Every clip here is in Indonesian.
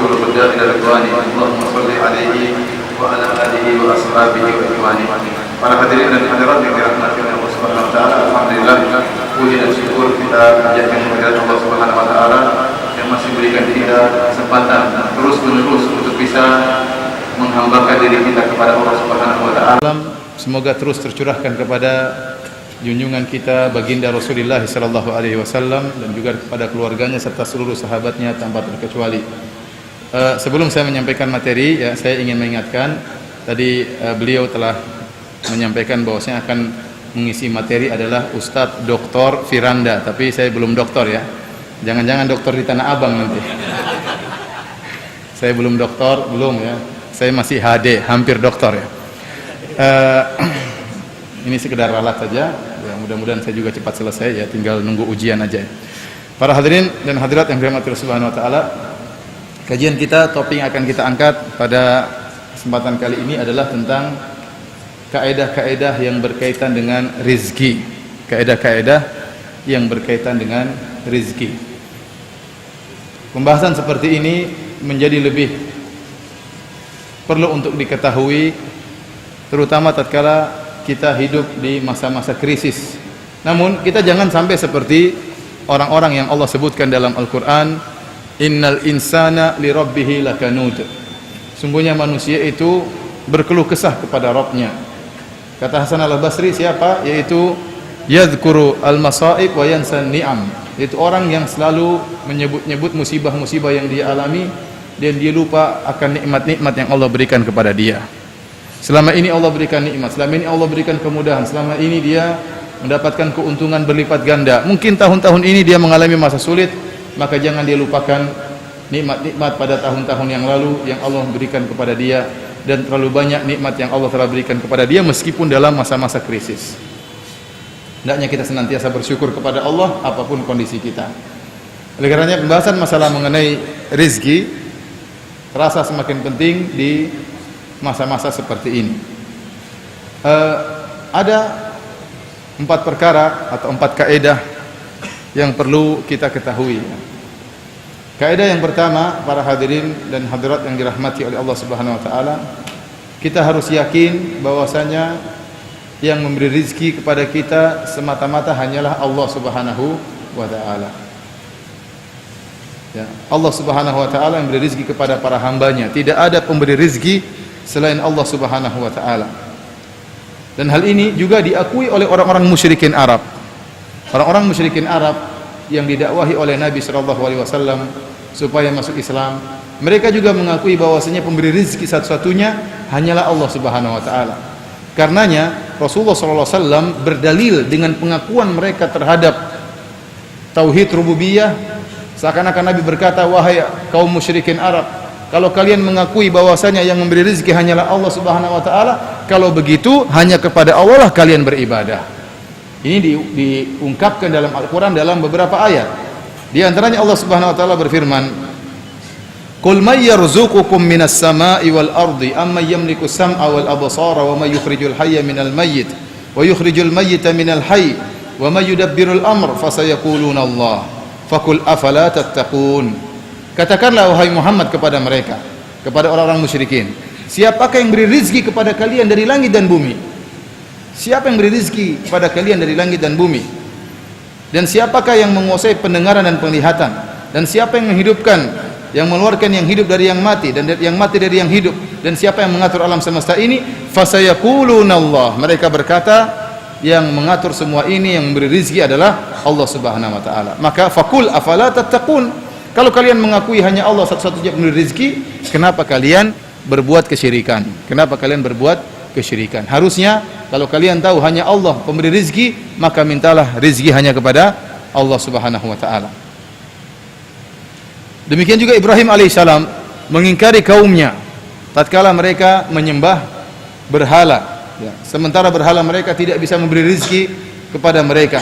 ورسوله الداعي إلى رضوانه اللهم صل عليه وعلى آله وأصحابه وإخوانه. Para hadirin dan hadirat yang dirahmati oleh Allah Subhanahu wa taala, alhamdulillah puji dan syukur kita panjatkan kehadirat Allah Subhanahu wa taala yang masih berikan kita kesempatan terus-menerus untuk bisa menghambakan diri kita kepada Allah Subhanahu wa taala. Semoga terus tercurahkan kepada junjungan kita baginda Rasulullah sallallahu alaihi wasallam dan juga kepada keluarganya serta seluruh sahabatnya tanpa terkecuali. Sebelum saya menyampaikan materi, ya, saya ingin mengingatkan tadi beliau telah menyampaikan bahwasanya akan mengisi materi adalah Ustadz Dr. Firanda, tapi saya belum doktor ya. Jangan-jangan doktor di Tanah Abang nanti. Saya belum doktor, belum ya. Saya masih HD, hampir doktor ya. Ini sekedar ralat saja. Ya, mudah-mudahan saya juga cepat selesai ya, tinggal nunggu ujian aja. Para hadirin dan hadirat yang dirahmati Allah Subhanahu wa taala, kajian kita, topik yang akan kita angkat pada kesempatan kali ini adalah tentang kaedah-kaedah yang berkaitan dengan rizki. Kaedah-kaedah yang berkaitan dengan rizki. Pembahasan seperti ini menjadi lebih perlu untuk diketahui, terutama tatkala kita hidup di masa-masa krisis. Namun kita jangan sampai seperti orang-orang yang Allah sebutkan dalam Al-Quran, innal insana li rabbihi lakanud. Sungguhnya manusia itu berkeluh kesah kepada Rabbnya. Kata Hasan al-Basri, siapa? Yaitu yadhkuru al-masaib wa yansan ni'am. Itu orang yang selalu menyebut-nyebut musibah-musibah yang dia alami dan dia lupa akan nikmat-nikmat yang Allah berikan kepada dia. Selama ini Allah berikan nikmat, selama ini Allah berikan kemudahan, selama ini dia mendapatkan keuntungan berlipat ganda. Mungkin tahun-tahun ini dia mengalami masa sulit, maka jangan dia lupakan nikmat-nikmat pada tahun-tahun yang lalu yang Allah berikan kepada dia, dan terlalu banyak nikmat yang Allah telah berikan kepada dia meskipun dalam masa-masa krisis. Hendaknya kita senantiasa bersyukur kepada Allah apapun kondisi kita. Oleh karenanya pembahasan masalah mengenai rezeki terasa semakin penting di masa-masa seperti ini. Ada 4 perkara atau 4 kaedah yang perlu kita ketahui. Kaidah yang pertama, para hadirin dan hadirat yang dirahmati oleh Allah Subhanahu wa taala, kita harus yakin bahwasanya yang memberi rezeki kepada kita semata-mata hanyalah Allah Subhanahu wa taala. Ya, Allah Subhanahu wa taala yang memberi rezeki kepada para hambanya. Tidak ada pemberi rezeki selain Allah Subhanahu wa taala. Dan hal ini juga diakui oleh orang-orang musyrikin Arab. Orang-orang musyrikin Arab yang didakwahi oleh Nabi sallallahu alaihi wasallam supaya masuk Islam, mereka juga mengakui bahwasanya pemberi rezeki satu-satunya hanyalah Allah Subhanahu wa taala. Karenanya Rasulullah sallallahu alaihi wasallam berdalil dengan pengakuan mereka terhadap tauhid rububiyah, seakan-akan Nabi berkata, wahai kaum musyrikin Arab, kalau kalian mengakui bahwasanya yang memberi rezeki hanyalah Allah Subhanahu wa taala, kalau begitu hanya kepada Allah lah kalian beribadah. Ini diungkapkan dalam Al-Quran dalam beberapa ayat. Di antaranya Allah Subhanahu wa taala berfirman, "Qul may yarzuqukum minas sama'i wal ardi amman yamliku sam'a wal absara wa may yukhrijul hayya minal mayyit wa yukhrijul mayyita minal hayy wa may yudabbirul amr fasayaquluna Allah faqul afala tattaqun." Katakanlah wahai Muhammad kepada mereka, kepada orang-orang musyrikin, siapakah yang beri rezeki kepada kalian dari langit dan bumi? Siapa yang beri rezeki kepada kalian dari langit dan bumi? Dan siapakah yang menguasai pendengaran dan penglihatan? Dan siapa yang menghidupkan, yang mengeluarkan yang hidup dari yang mati dan yang mati dari yang hidup? Dan siapa yang mengatur alam semesta ini? Fasayaquluna Allah. Mereka berkata, yang mengatur semua ini, yang memberi rezeki adalah Allah Subhanahu wa taala. Maka faqul afala tattaqun. Kalau kalian mengakui hanya Allah satu-satunya pemberi rezeki, kenapa kalian berbuat kesyirikan? Kenapa kalian berbuat kesyirikan? Harusnya kalau kalian tahu hanya Allah pemberi rezeki, maka mintalah rezeki hanya kepada Allah Subhanahu wa taala. Demikian juga Ibrahim alaihissalam mengingkari kaumnya tatkala mereka menyembah berhala, ya, sementara berhala mereka tidak bisa memberi rezeki kepada mereka.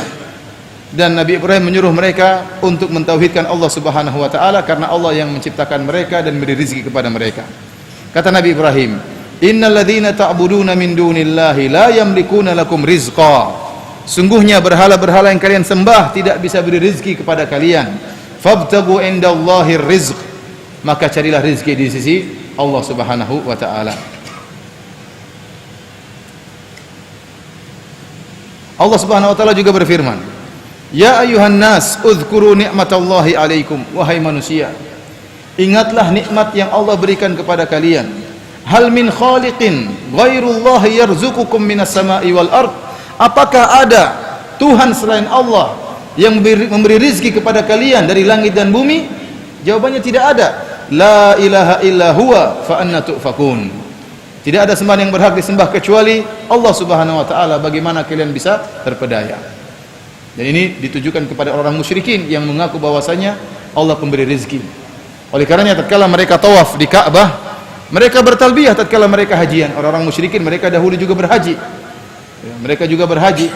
Dan Nabi Ibrahim menyuruh mereka untuk mentauhidkan Allah Subhanahu wa taala karena Allah yang menciptakan mereka dan memberi rezeki kepada mereka. Kata Nabi Ibrahim, innal ladzina ta'buduna min dunillahi la yamlikuna lakum rizqa. Sungguhnya berhala-berhala yang kalian sembah tidak bisa beri rezeki kepada kalian. Fabtagu indallahir rizq. maka carilah rezeki di sisi Allah Subhanahu wa taala. Allah Subhanahu wa taala juga berfirman, "Ya ayuhan nas, udhkuru ni'matallahi 'alaikum." Wahai manusia, ingatlah nikmat yang Allah berikan kepada kalian. Hal min khaliqin ghairullahi yarzuqukum minas sama'i wal ard? Apakah ada Tuhan selain Allah yang memberi rizki kepada kalian dari langit dan bumi? Jawabannya tidak ada. La ilaha illa huwa fa anna tu'fakun. Tidak ada sembahan yang berhak disembah kecuali Allah Subhanahu wa taala. Bagaimana kalian bisa terpedaya? Dan ini ditujukan kepada orang musyrikin yang mengaku bahwasanya Allah pemberi rezeki. Oleh karenanya tatkala mereka tawaf di Ka'bah, mereka bertalbiyah tatkala mereka hajian. Orang-orang musyrikin mereka dahulu juga berhaji. Ya, mereka juga berhaji.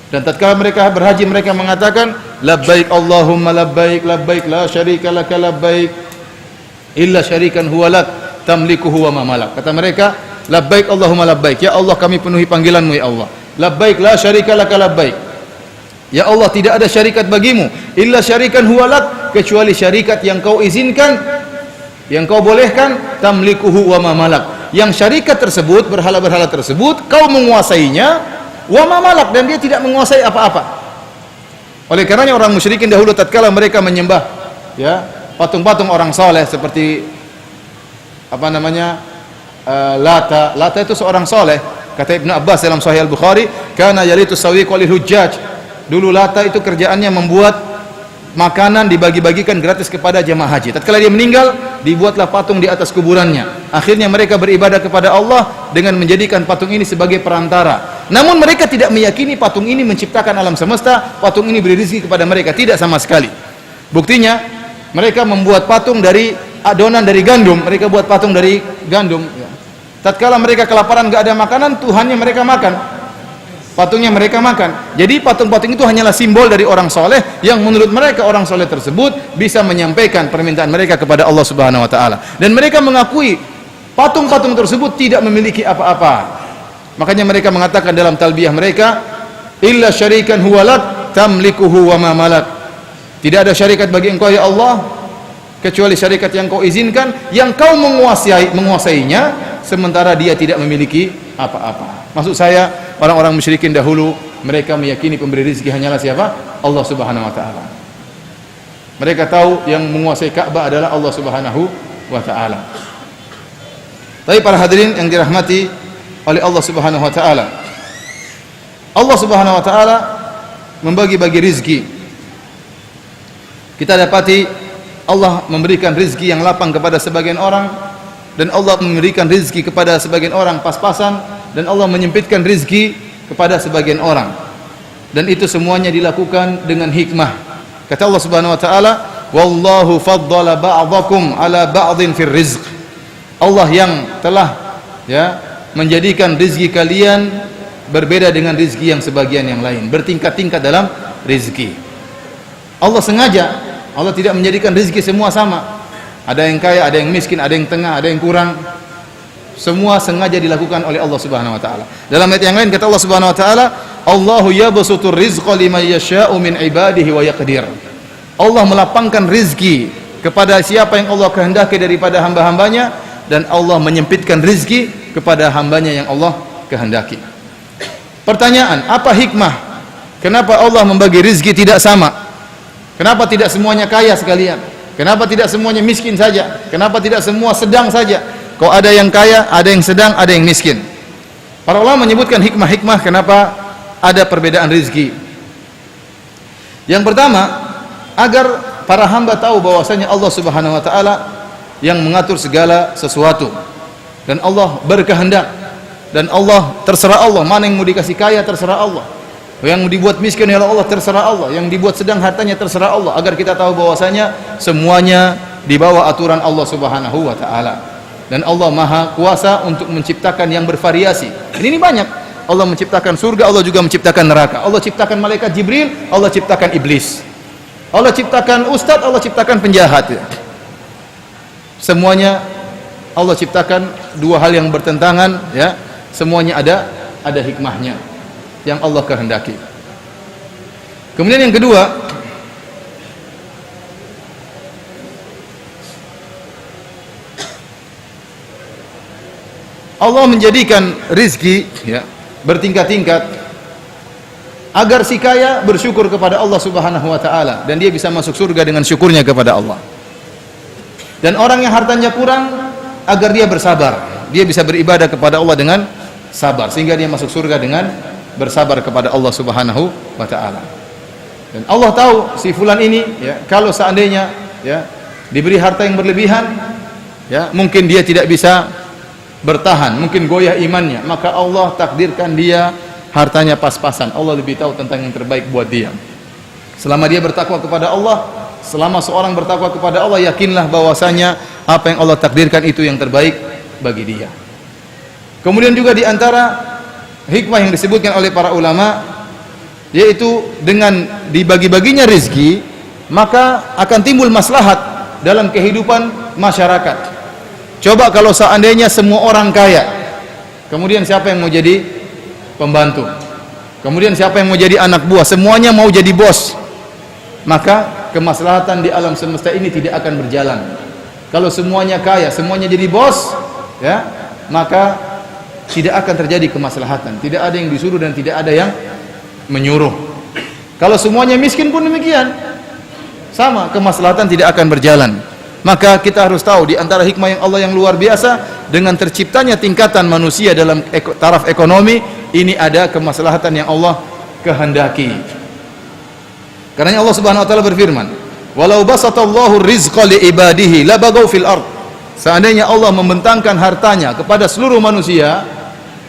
Dan tatkala mereka berhaji mereka mengatakan labbaik Allahumma labbaik labbaik la syarika laka labbaik illa syarikan huwa lak tamlikuhu wa ma malak. Kata mereka, labbaik Allahumma labbaik, ya Allah kami penuhi panggilanmu ya Allah. Labbaik la syarika laka labbaik, ya Allah tidak ada syarikat bagimu illa syarikan huwa lak, kecuali syarikat yang kau izinkan, yang kau bolehkan, tamlikuhu wa ma malak, yang syarikat tersebut, berhala-berhala tersebut kau menguasainya, wa ma malak, dan dia tidak menguasai apa-apa. Oleh karenanya orang musyrikin dahulu tatkala mereka menyembah ya patung-patung orang soleh seperti apa namanya Lata itu seorang soleh. Kata Ibnu Abbas dalam Sahih Al-Bukhari, kana yalitu sawiq walil hujjaj. Dulu Lata itu kerjaannya membuat makanan dibagi-bagikan gratis kepada jemaah haji. Tatkala dia meninggal, dibuatlah patung di atas kuburannya. Akhirnya mereka beribadah kepada Allah dengan menjadikan patung ini sebagai perantara. Namun mereka tidak meyakini patung ini menciptakan alam semesta, patung ini beri rezeki kepada mereka, tidak sama sekali. Buktinya mereka membuat patung dari adonan dari gandum, mereka buat patung dari gandum. Tatkala mereka kelaparan gak ada makanan, Tuhannya mereka makan, patungnya mereka makan. Jadi patung-patung itu hanyalah simbol dari orang soleh yang menurut mereka orang soleh tersebut bisa menyampaikan permintaan mereka kepada Allah Subhanahu wa taala. Dan mereka mengakui patung-patung tersebut tidak memiliki apa-apa. Makanya mereka mengatakan dalam talbiyah mereka, illa syarikan huwa lak tamlikuhu wa ma malak. Tidak ada syarikat bagi engkau ya Allah kecuali syarikat yang kau izinkan, yang kau menguasainya, sementara dia tidak memiliki apa-apa. Maksud saya, orang-orang musyrikin dahulu mereka meyakini pemberi rezeki hanyalah siapa? Allah Subhanahu wa taala. Mereka tahu yang menguasai Ka'bah adalah Allah Subhanahu wa taala. Tapi para hadirin yang dirahmati oleh Allah Subhanahu wa taala, Allah Subhanahu wa taala membagi-bagi rezeki. Kita dapati Allah memberikan rezeki yang lapang kepada sebagian orang, dan Allah memberikan rezeki kepada sebagian orang pas-pasan, dan Allah menyempitkan rezeki kepada sebagian orang. Dan itu semuanya dilakukan dengan hikmah. Kata Allah Subhanahu wa taala, "Wallahu faddala ba'dakum 'ala ba'dhin fir rizq." Allah yang telah menjadikan rezeki kalian berbeda dengan rezeki yang sebagian yang lain, bertingkat-tingkat dalam rezeki. Allah sengaja, Allah tidak menjadikan rezeki semua sama. Ada yang kaya, ada yang miskin, ada yang tengah, ada yang kurang. Semua sengaja dilakukan oleh Allah Subhanahu wa taala. Dalam ayat yang lain kata Allah Subhanahu wa taala, "Allahu yabsutur rizqa liman yasha'u min ibadihi wa yaqdir." Allah melapangkan rezeki kepada siapa yang Allah kehendaki daripada hamba-hambanya, dan Allah menyempitkan rezeki kepada hambanya yang Allah kehendaki. Pertanyaan, apa hikmah? Kenapa Allah membagi rezeki tidak sama? Kenapa tidak semuanya kaya sekalian? Kenapa tidak semuanya miskin saja? Kenapa tidak semua sedang saja? Kok ada yang kaya, ada yang sedang, ada yang miskin? Para ulama menyebutkan hikmah-hikmah kenapa ada perbedaan rezeki. Yang pertama, agar para hamba tahu bahwasanya Allah Subhanahu wa taala yang mengatur segala sesuatu, dan Allah berkehendak, dan Allah terserah Allah, mana yang mau dikasih kaya terserah Allah, yang dibuat miskin ya Allah terserah Allah, yang dibuat sedang hartanya terserah Allah, agar kita tahu bahwasanya semuanya di bawah aturan Allah Subhanahu wa taala. Dan Allah Maha Kuasa untuk menciptakan yang bervariasi. Ini banyak. Allah menciptakan surga, Allah juga menciptakan neraka. Allah ciptakan malaikat Jibril, Allah ciptakan iblis. Allah ciptakan ustadz, Allah ciptakan penjahat. Semuanya Allah ciptakan dua hal yang bertentangan, ya. Semuanya ada hikmahnya yang Allah kehendaki. Kemudian yang kedua, Allah menjadikan rizki ya, bertingkat-tingkat agar si kaya bersyukur kepada Allah Subhanahu wa taala dan dia bisa masuk surga dengan syukurnya kepada Allah. Dan orang yang hartanya kurang agar dia bersabar, dia bisa beribadah kepada Allah dengan sabar sehingga dia masuk surga dengan bersabar kepada Allah Subhanahu wa taala. Dan Allah tahu si fulan ini ya, kalau seandainya ya diberi harta yang berlebihan ya, mungkin dia tidak bisa bertahan, mungkin goyah imannya, maka Allah takdirkan dia hartanya pas-pasan. Allah lebih tahu tentang yang terbaik buat dia. Selama dia bertakwa kepada Allah, selama seorang bertakwa kepada Allah, yakinlah bahwasanya apa yang Allah takdirkan itu yang terbaik bagi dia. Kemudian juga di antara hikmah yang disebutkan oleh para ulama, yaitu dengan dibagi-baginya rezeki, maka akan timbul maslahat dalam kehidupan masyarakat. Coba kalau seandainya semua orang kaya, kemudian siapa yang mau jadi pembantu? Kemudian siapa yang mau jadi anak buah? Semuanya mau jadi bos. Maka kemaslahatan di alam semesta ini tidak akan berjalan. Kalau semuanya kaya, semuanya jadi bos, ya, maka tidak akan terjadi kemaslahatan. Tidak ada yang disuruh dan tidak ada yang menyuruh. Kalau semuanya miskin pun demikian, sama, kemaslahatan tidak akan berjalan. Maka kita harus tahu di antara hikmah yang Allah yang luar biasa dengan terciptanya tingkatan manusia dalam taraf ekonomi, ini ada kemaslahatan yang Allah kehendaki. Karena Allah Subhanahu wa taala berfirman, "Walau basatallahu rizqa li ibadihi labagaw fil ard." Seandainya Allah membentangkan hartanya kepada seluruh manusia,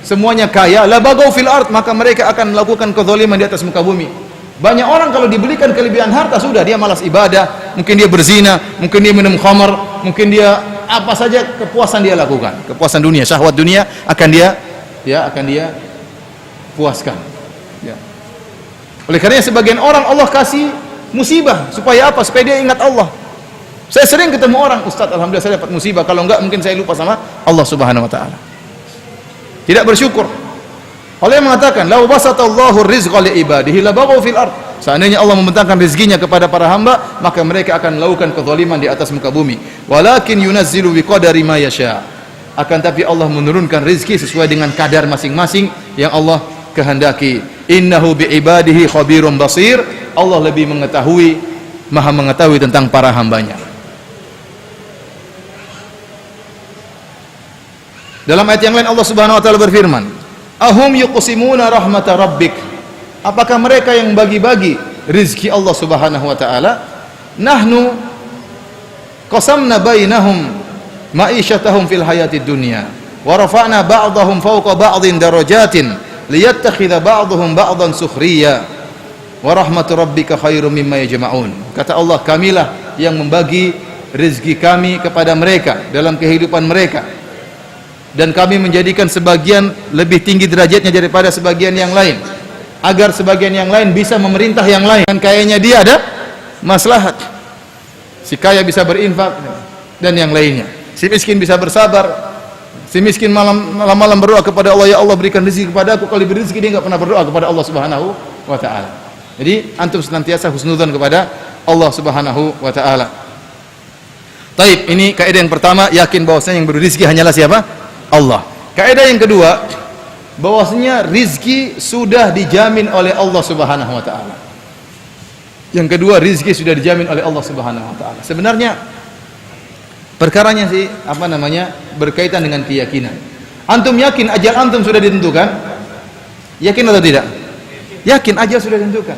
semuanya kaya, labagaw fil ard, maka mereka akan melakukan kezaliman di atas muka bumi. Banyak orang kalau diberikan kelebihan harta sudah dia malas ibadah, mungkin dia berzina, mungkin dia minum khamar, mungkin dia apa saja kepuasan dia lakukan, kepuasan dunia, syahwat dunia akan dia puaskan. Ya. Oleh karena sebagian orang Allah kasih musibah supaya apa? Supaya dia ingat Allah. Saya sering ketemu orang, Ustaz, alhamdulillah saya dapat musibah, kalau enggak mungkin saya lupa sama Allah Subhanahu wa taala. Tidak bersyukur. Allah yang mengatakan, "Lau basatallahu rizqa li ibadihi labaghaw fil ard." Seandainya Allah membentangkan rezekinya kepada para hamba, maka mereka akan melakukan kezaliman di atas muka bumi. Walakin yunazzilu biqadari ma yasha. Akan tapi Allah menurunkan rezeki sesuai dengan kadar masing-masing yang Allah kehendaki. Innahu bi ibadihi khabirum basir. Allah lebih mengetahui, Maha mengetahui tentang para hambanya. Dalam ayat yang lain Allah Subhanahu wa taala berfirman, "Ahum yuqsimuna rahmata rabbik." Apakah mereka yang bagi-bagi rizki Allah Subhanahu wa taala? Nahnu qasamna bainahum ma'isyatahum fil hayatid dunya wa rafa'na ba'dahum fawqa ba'dhin darajatin liyattakhidha ba'dhum ba'dhan sukhriya wa rahmatu rabbika khairum mimma yajma'un. Kata Allah, kamilah yang membagi rezeki kami kepada mereka dalam kehidupan mereka, dan kami menjadikan sebagian lebih tinggi derajatnya daripada sebagian yang lain, agar sebagian yang lain bisa memerintah yang lain. Dan kayaknya dia ada maslahat, si kaya bisa berinfak dan yang lainnya, si miskin bisa bersabar. Si miskin malam-malam berdoa kepada Allah, ya Allah berikan rezeki kepada aku. Kalau diberi rezeki dia enggak pernah berdoa kepada Allah Subhanahu wa taala. Jadi antum senantiasa husnudzon kepada Allah Subhanahu wa taala. Taib, ini kaidah yang pertama, yakin bahwasanya yang beri rezeki hanyalah siapa? Allah. Kaidah yang kedua, bahwasanya rizki sudah dijamin oleh Allah Subhanahu wa taala. Yang kedua, rizki sudah dijamin oleh Allah Subhanahu wa taala. Sebenarnya perkaranya sih berkaitan dengan keyakinan. Antum yakin ajal antum sudah ditentukan? Yakin atau tidak? Yakin ajal sudah ditentukan.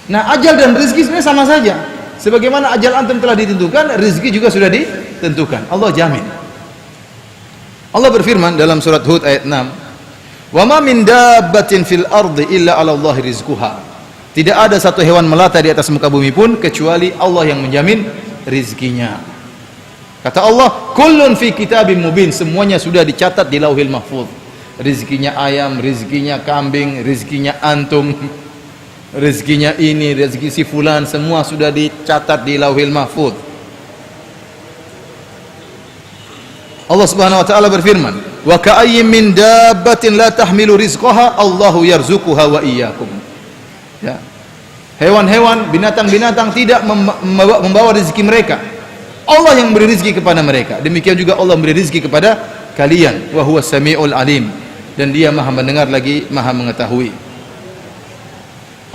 Nah, ajal dan rizki sebenarnya sama saja. Sebagaimana ajal antum telah ditentukan, rizki juga sudah ditentukan. Allah jamin. Allah berfirman dalam surat Hud ayat 6, "Wa ma min dabbatin fil ardi illa 'ala Allahi rizquha." Tidak ada satu hewan melata di atas muka bumi pun kecuali Allah yang menjamin rizkinya. Kata Allah, "Kullun fi kitabim mubin." Semuanya sudah dicatat di Lauhil Mahfuz. Rizkinya ayam, rizkinya kambing, rizkinya antum, rizkinya ini, rezeki si fulan, semua sudah dicatat di Lauhil Mahfuz. Allah Subhanahu wa taala berfirman, "Wa ka'ayyin min dabbatin la tahmilu rizqaha Allahu yarzuquha wa iyyakum." Ya. Hewan-hewan, binatang-binatang tidak membawa rezeki mereka. Allah yang beri rezeki kepada mereka. Demikian juga Allah memberi rezeki kepada kalian. Wa huwas samiul alim, dan dia maha mendengar lagi maha mengetahui.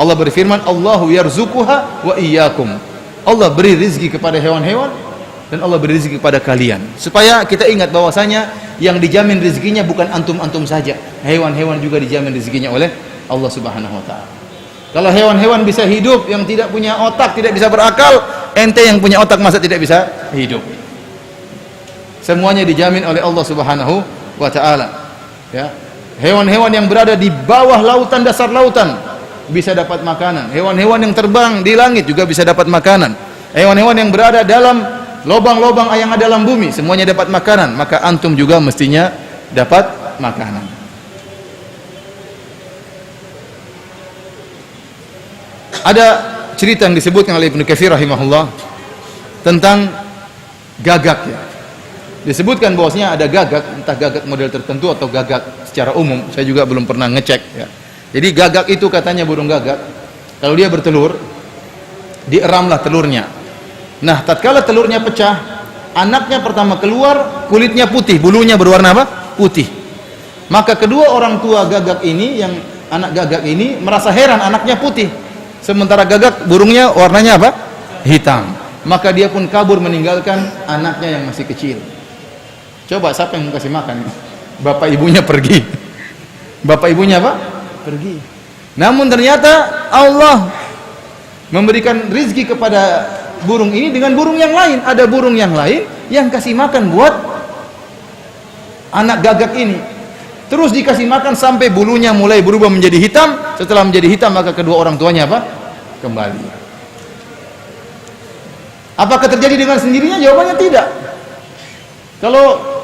Allah berfirman, Allahu yarzuquha wa iyyakum. Allah beri rizki kepada hewan-hewan dan Allah beri rizki kepada kalian. Supaya kita ingat bahwasanya yang dijamin rizkinya bukan antum-antum saja. Hewan-hewan juga dijamin rizkinya oleh Allah Subhanahu wa taala. Kalau hewan-hewan bisa hidup, yang tidak punya otak, tidak bisa berakal, ente yang punya otak masa tidak bisa hidup? Semuanya dijamin oleh Allah Subhanahu wa taala. Ya. Hewan-hewan yang berada di bawah lautan, dasar lautan bisa dapat makanan. Hewan-hewan yang terbang di langit juga bisa dapat makanan. Hewan-hewan yang berada dalam lubang-lubang yang ada dalam bumi semuanya dapat makanan. Maka antum juga mestinya dapat makanan. Ada cerita yang disebutkan oleh Ibnu Katsir rahimahullah tentang gagak, ya. Disebutkan bahwasanya ada gagak, entah gagak model tertentu atau gagak secara umum, saya juga belum pernah ngecek, ya. Jadi gagak itu katanya burung gagak, kalau dia bertelur, dieramlah telurnya. Nah, tatkala telurnya pecah, anaknya pertama keluar, kulitnya putih, bulunya berwarna apa? Putih. Maka kedua orang tua gagak ini, yang anak gagak ini merasa heran anaknya putih, sementara gagak burungnya warnanya apa? Hitam. Maka dia pun kabur meninggalkan anaknya yang masih kecil. Coba siapa yang mau kasih makan? Bapak ibunya pergi. Bapak ibunya apa? Pergi. Namun ternyata Allah memberikan rizki kepada burung ini dengan burung yang lain. Ada burung yang lain yang kasih makan buat anak gagak ini. Terus dikasih makan sampai bulunya mulai berubah menjadi hitam. Setelah menjadi hitam, maka kedua orang tuanya apa? Kembali. Apakah terjadi dengan sendirinya? Jawabannya tidak. Kalau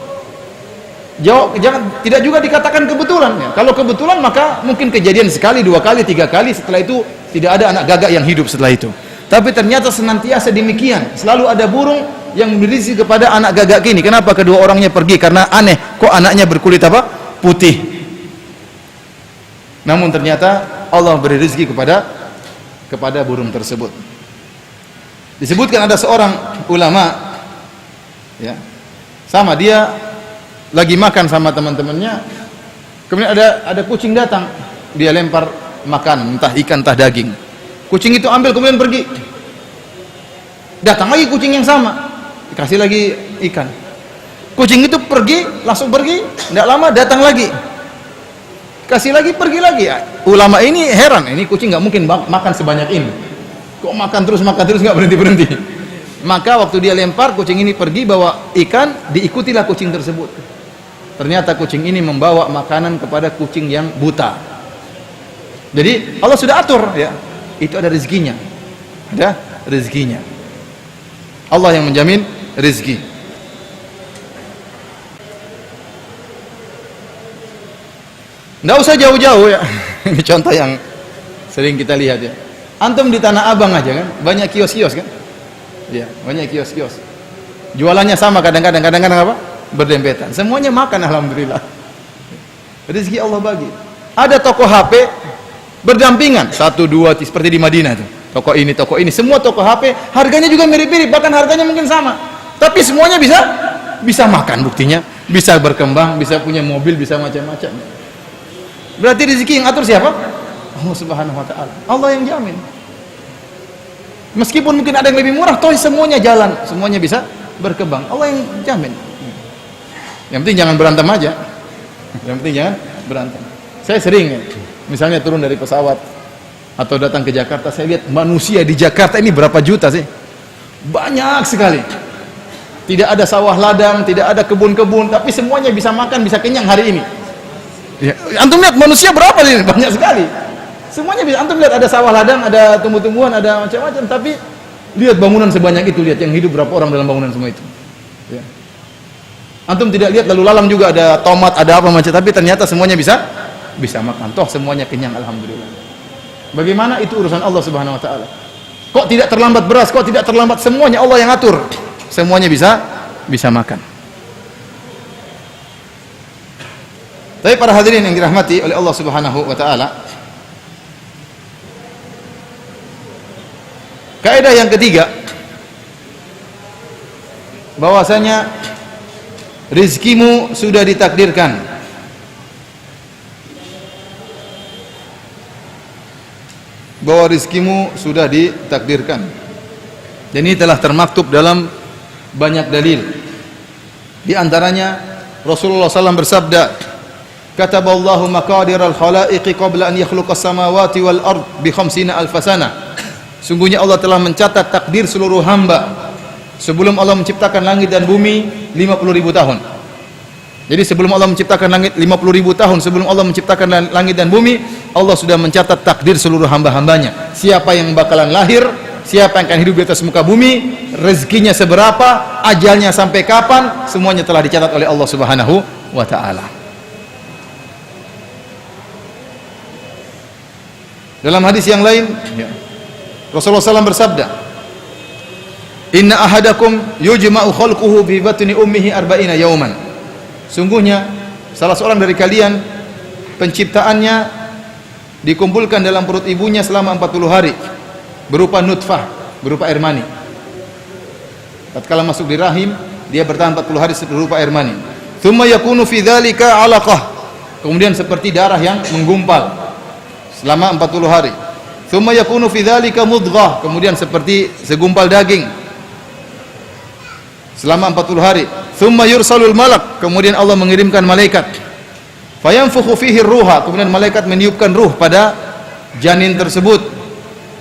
tidak juga dikatakan kebetulan, ya. Kalau kebetulan maka mungkin kejadian sekali, dua kali, tiga kali, setelah itu tidak ada anak gagak yang hidup setelah itu. Tapi ternyata senantiasa demikian, selalu ada burung yang memberi rezeki kepada anak gagak ini. Kenapa kedua orangnya pergi? Karena aneh, kok anaknya berkulit apa? Putih. Namun ternyata Allah beri rezeki kepada burung tersebut. Disebutkan ada seorang ulama, ya, sama dia lagi makan sama teman-temannya, kemudian ada kucing datang, dia lempar makanan, entah ikan entah daging. Kucing itu ambil kemudian pergi. Datang lagi kucing yang sama, dikasih lagi ikan. Kucing itu pergi, langsung pergi, tidak lama datang lagi, kasih lagi, pergi lagi. Ulama ini heran, ini kucing nggak mungkin makan sebanyak ini, kok makan terus nggak berhenti. Maka waktu dia lempar, kucing ini pergi bawa ikan, diikutilah kucing tersebut. Ternyata kucing ini membawa makanan kepada kucing yang buta. Jadi Allah sudah atur, ya, itu ada rezekinya, ada rezekinya. Allah yang menjamin rezeki. Nggak usah jauh-jauh, ya. Ini contoh yang sering kita lihat, ya. Antum di Tanah Abang aja kan, banyak kios-kios kan, ya, banyak kios-kios. Jualannya sama, kadang-kadang apa? Berdempetan. Semuanya makan, alhamdulillah. Rezeki Allah bagi. Ada toko HP berdampingan, satu dua, seperti di Madinah tuh. Toko ini, semua toko HP harganya juga mirip-mirip, bahkan harganya mungkin sama. Tapi semuanya bisa makan, buktinya bisa berkembang, bisa punya mobil, bisa macam-macam. Berarti rezeki yang atur siapa? Allah Subhanahu wa taala. Allah yang jamin. Meskipun mungkin ada yang lebih murah, toh semuanya jalan, semuanya bisa berkembang. Allah yang jamin. Yang penting jangan berantem aja. Yang penting jangan berantem. Saya sering, ya, misalnya turun dari pesawat atau datang ke Jakarta, saya lihat manusia di Jakarta ini berapa juta sih? Banyak sekali. Tidak ada sawah ladang, tidak ada kebun-kebun, tapi semuanya bisa makan, bisa kenyang hari ini. Ya, antum lihat manusia berapa ini? Banyak sekali. Semuanya bisa. Antum lihat ada sawah ladang, ada tumbuh-tumbuhan, ada macam-macam, tapi lihat bangunan sebanyak itu, lihat yang hidup berapa orang dalam bangunan semua itu. Ya. Antum tidak lihat lalu lalang juga ada tomat, ada apa macam, tapi ternyata semuanya bisa makan. Toh semuanya kenyang, alhamdulillah. Bagaimana itu urusan Allah Subhanahu wa taala? Kok tidak terlambat beras, kok tidak terlambat, semuanya Allah yang atur. Semuanya bisa makan. Tapi para hadirin yang dirahmati oleh Allah Subhanahu wa taala, kaidah yang ketiga, bahwasanya rizkimu sudah ditakdirkan. Bahwa rizkimu sudah ditakdirkan. Dan ini telah termaktub dalam banyak dalil. Di antaranya Rasulullah SAW bersabda, "Kataballahu maqadiral khalaiqi qabla an yakhluqas samawati wal ard bi 50,000 sana." Sungguhnya Allah telah mencatat takdir seluruh hamba sebelum Allah menciptakan langit dan bumi 50.000 tahun. Jadi sebelum Allah menciptakan langit 50.000 tahun, sebelum Allah menciptakan langit dan bumi, Allah sudah mencatat takdir seluruh hamba-hambanya. Siapa yang bakalan lahir, siapa yang akan hidup di atas muka bumi, rezekinya seberapa, ajalnya sampai kapan, semuanya telah dicatat oleh Allah Subhanahu wa taala. Dalam hadis yang lain, Rasulullah SAW bersabda, "Inna ahadakum yujma'u khalquhu bi batni ummihi 40 yawman." Sungguhnya salah seorang dari kalian penciptaannya dikumpulkan dalam perut ibunya selama 40 hari berupa nutfah, berupa air mani. Tatkala masuk di rahim, dia bertahan 40 hari berupa air mani. Tsumma yakunu fi dzalika 'alaqah. Kemudian seperti darah yang menggumpal selama 40 hari. Tsumma yakunu fi dzalika mudghah. Kemudian seperti segumpal daging selama 40 hari. Tsumma yursalul malak. Kemudian Allah mengirimkan malaikat. Fayanfukhu fihi ruha. Kemudian malaikat meniupkan ruh pada janin tersebut.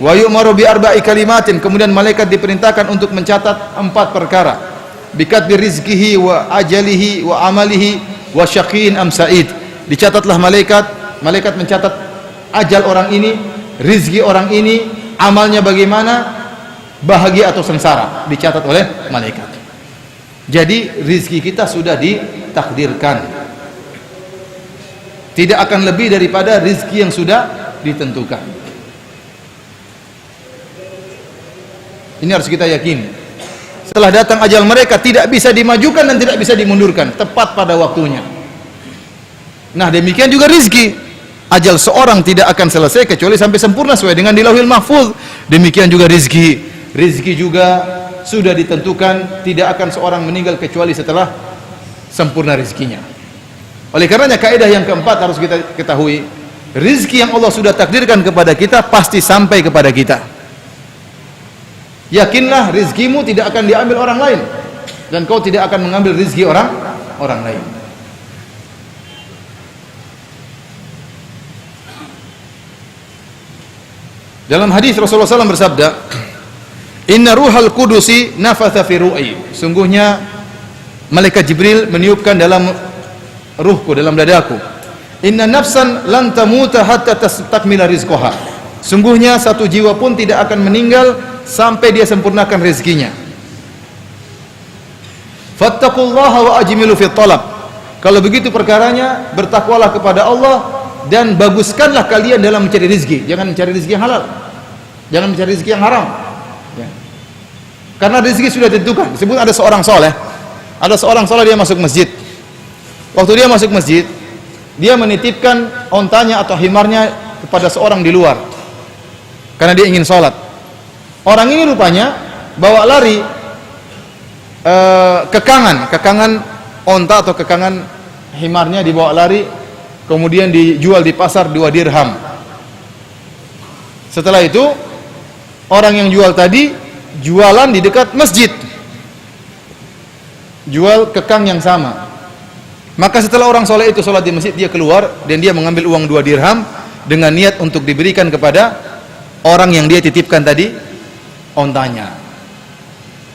Wa yu'maru bi arba'i kalimatin. Kemudian malaikat diperintahkan untuk mencatat 4 perkara. Bikatbi rizqihi wa ajalihi wa amalihi wa syaqin am sa'id. Dicatatlah malaikat mencatat ajal orang ini, rizki orang ini, amalnya bagaimana, bahagia atau sengsara, dicatat oleh malaikat. Jadi rizki kita sudah ditakdirkan. Tidak akan lebih daripada rizki yang sudah ditentukan. Ini harus kita yakini. Setelah datang ajal mereka, tidak bisa dimajukan dan tidak bisa dimundurkan, tepat pada waktunya. Nah, demikian juga rizki. Ajal seorang tidak akan selesai kecuali sampai sempurna sesuai dengan di Lauhil Mahfuz. Demikian juga rizki. Rizki juga sudah ditentukan, tidak akan seorang meninggal kecuali setelah sempurna rizkinya. Oleh karenanya kaidah yang keempat harus kita ketahui, rizki yang Allah sudah takdirkan kepada kita pasti sampai kepada kita. Yakinlah rizkimu tidak akan diambil orang lain, dan kau tidak akan mengambil rizki orang lain. Dalam hadis Rasulullah SAW bersabda, "Inna ruhal kudusi nafatha fi ru'i." Sungguhnya malaikat Jibril meniupkan dalam ruhku, dalam dadaku. "Inna nafsan lan tamuta hatta tastakmila rizqaha." Sungguhnya satu jiwa pun tidak akan meninggal sampai dia sempurnakan rezekinya. "Fattaqullaha wa ajmilu fi talab." Kalau begitu perkaranya, bertakwalah kepada Allah dan baguskanlah kalian dalam mencari rezeki. Jangan mencari rezeki yang halal, jangan mencari rezeki yang haram. Karena rezeki sudah ditentukan. Disebut ada seorang soleh dia masuk masjid. Waktu dia masuk masjid, dia menitipkan ontanya atau himarnya kepada seorang di luar karena dia ingin sholat. Orang ini rupanya bawa lari kekangan onta atau kekangan himarnya dibawa lari, kemudian dijual di pasar 2 dirham. Setelah itu orang yang jual tadi jualan di dekat masjid, jual kekang yang sama. Maka setelah orang soleh itu sholat di masjid, dia keluar dan dia mengambil uang 2 dirham dengan niat untuk diberikan kepada orang yang dia titipkan tadi ontanya.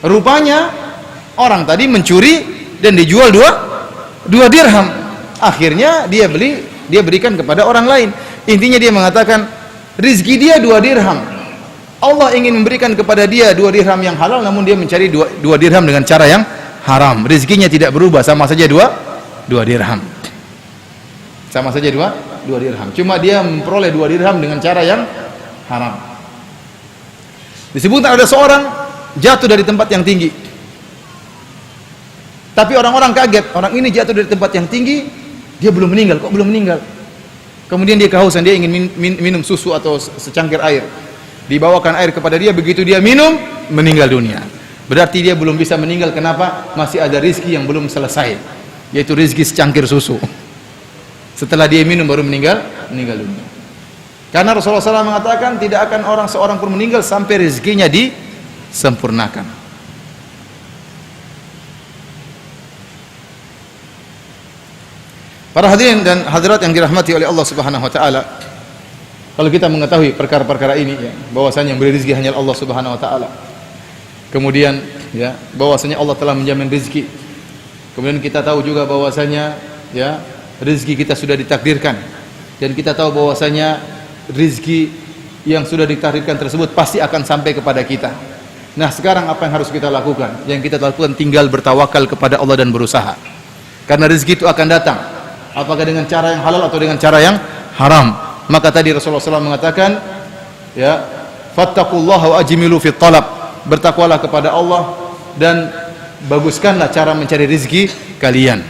Rupanya orang tadi mencuri dan dijual 2 dirham. Akhirnya dia berikan kepada orang lain. Intinya dia mengatakan rizki dia 2 dirham. Allah ingin memberikan kepada dia 2 dirham yang halal, namun dia mencari 2 dirham dengan cara yang haram. Rizkinya tidak berubah, sama saja 2 dirham. Sama saja 2 dirham. Cuma dia memperoleh 2 dirham dengan cara yang haram. Disebutkan ada seorang jatuh dari tempat yang tinggi. Tapi orang-orang kaget, orang ini jatuh dari tempat yang tinggi, dia belum meninggal. Kok belum meninggal? Kemudian dia kehausan, dia ingin minum susu atau secangkir air. Dibawakan air kepada dia, begitu dia minum, meninggal dunia. Berarti dia belum bisa meninggal. Kenapa? Masih ada rizki yang belum selesai. yaitu rezeki secangkir susu. Setelah dia minum baru meninggal dunia. Karena Rasulullah SAW mengatakan tidak akan seorang pun meninggal sampai rezekinya disempurnakan. Para hadirin dan hadirat yang dirahmati oleh Allah Subhanahu wa taala, kalau kita mengetahui perkara-perkara ini ya, bahwasanya yang beri rezeki hanya Allah Subhanahu wa taala. Kemudian ya, bahwasanya Allah telah menjamin rezeki. Kemudian kita tahu juga bahwasanya ya, rezeki kita sudah ditakdirkan, dan kita tahu bahwasanya rezeki yang sudah ditakdirkan tersebut pasti akan sampai kepada kita. Nah, sekarang apa yang harus kita lakukan? Yang kita lakukan tinggal bertawakal kepada Allah dan berusaha. Karena rezeki itu akan datang, apakah dengan cara yang halal atau dengan cara yang haram. Maka tadi Rasulullah SAW mengatakan, ya, fattaqullaha wa ajmilu fit talab. Bertakwalah kepada Allah dan baguskanlah cara mencari rezeki kalian.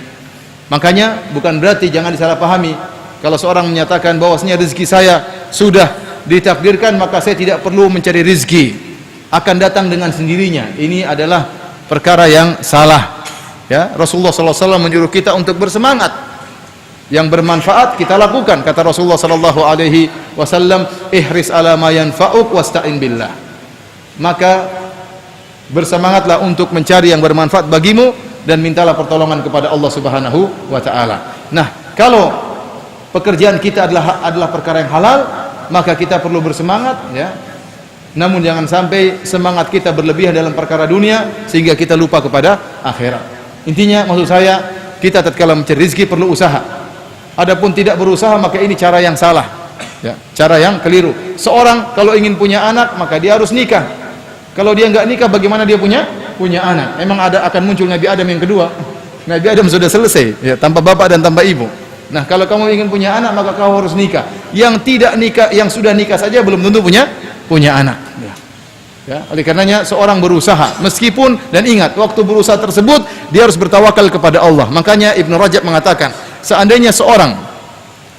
Makanya bukan berarti, jangan disalahpahami, kalau seorang menyatakan bahwasanya rezeki saya sudah ditakdirkan maka saya tidak perlu mencari rezeki, akan datang dengan sendirinya. Ini adalah perkara yang salah. Ya, Rasulullah SAW menyuruh kita untuk bersemangat. Yang bermanfaat kita lakukan. Kata Rasulullah SAW, ihris ala ma yanfa'uk wasta'in billah. Maka bersemangatlah untuk mencari yang bermanfaat bagimu dan mintalah pertolongan kepada Allah Subhanahu wa taala. Nah, kalau pekerjaan kita adalah perkara yang halal, maka kita perlu bersemangat ya. Namun jangan sampai semangat kita berlebihan dalam perkara dunia sehingga kita lupa kepada akhirat. Intinya maksud saya, kita tatkala mencari rezeki perlu usaha. Adapun tidak berusaha maka ini cara yang salah. Ya, cara yang keliru. Seorang kalau ingin punya anak maka dia harus nikah. Kalau dia enggak nikah bagaimana dia punya anak? Emang akan muncul Nabi Adam yang kedua? Nabi Adam sudah selesai ya, tanpa bapak dan tanpa ibu. Nah, kalau kamu ingin punya anak maka kau harus nikah. Yang tidak nikah, yang sudah nikah saja belum tentu punya anak. Ya, oleh karenanya seorang berusaha, meskipun, dan ingat, waktu berusaha tersebut dia harus bertawakal kepada Allah. Makanya Ibnu Rajab mengatakan, seandainya seorang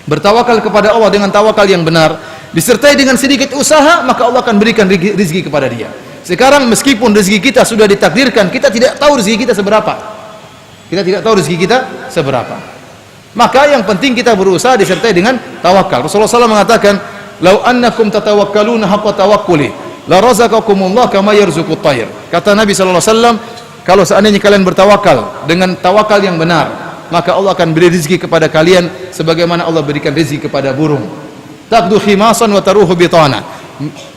bertawakal kepada Allah dengan tawakal yang benar, disertai dengan sedikit usaha, maka Allah akan berikan rezeki kepada dia. Sekarang meskipun rezeki kita sudah ditakdirkan, kita tidak tahu rezeki kita seberapa. Kita tidak tahu rezeki kita seberapa. Maka yang penting kita berusaha disertai dengan tawakal. Rasulullah SAW mengatakan, "Lau annakum tatawakkaluna haqqa tawakkuli, la razaqakumullah kama yarzuqut tayr." Kata Nabi sallallahu alaihi wasallam, kalau seandainya kalian bertawakal dengan tawakal yang benar, maka Allah akan beri rezeki kepada kalian sebagaimana Allah berikan rezeki kepada burung. Taqdu khimasan wa taruhu bitana.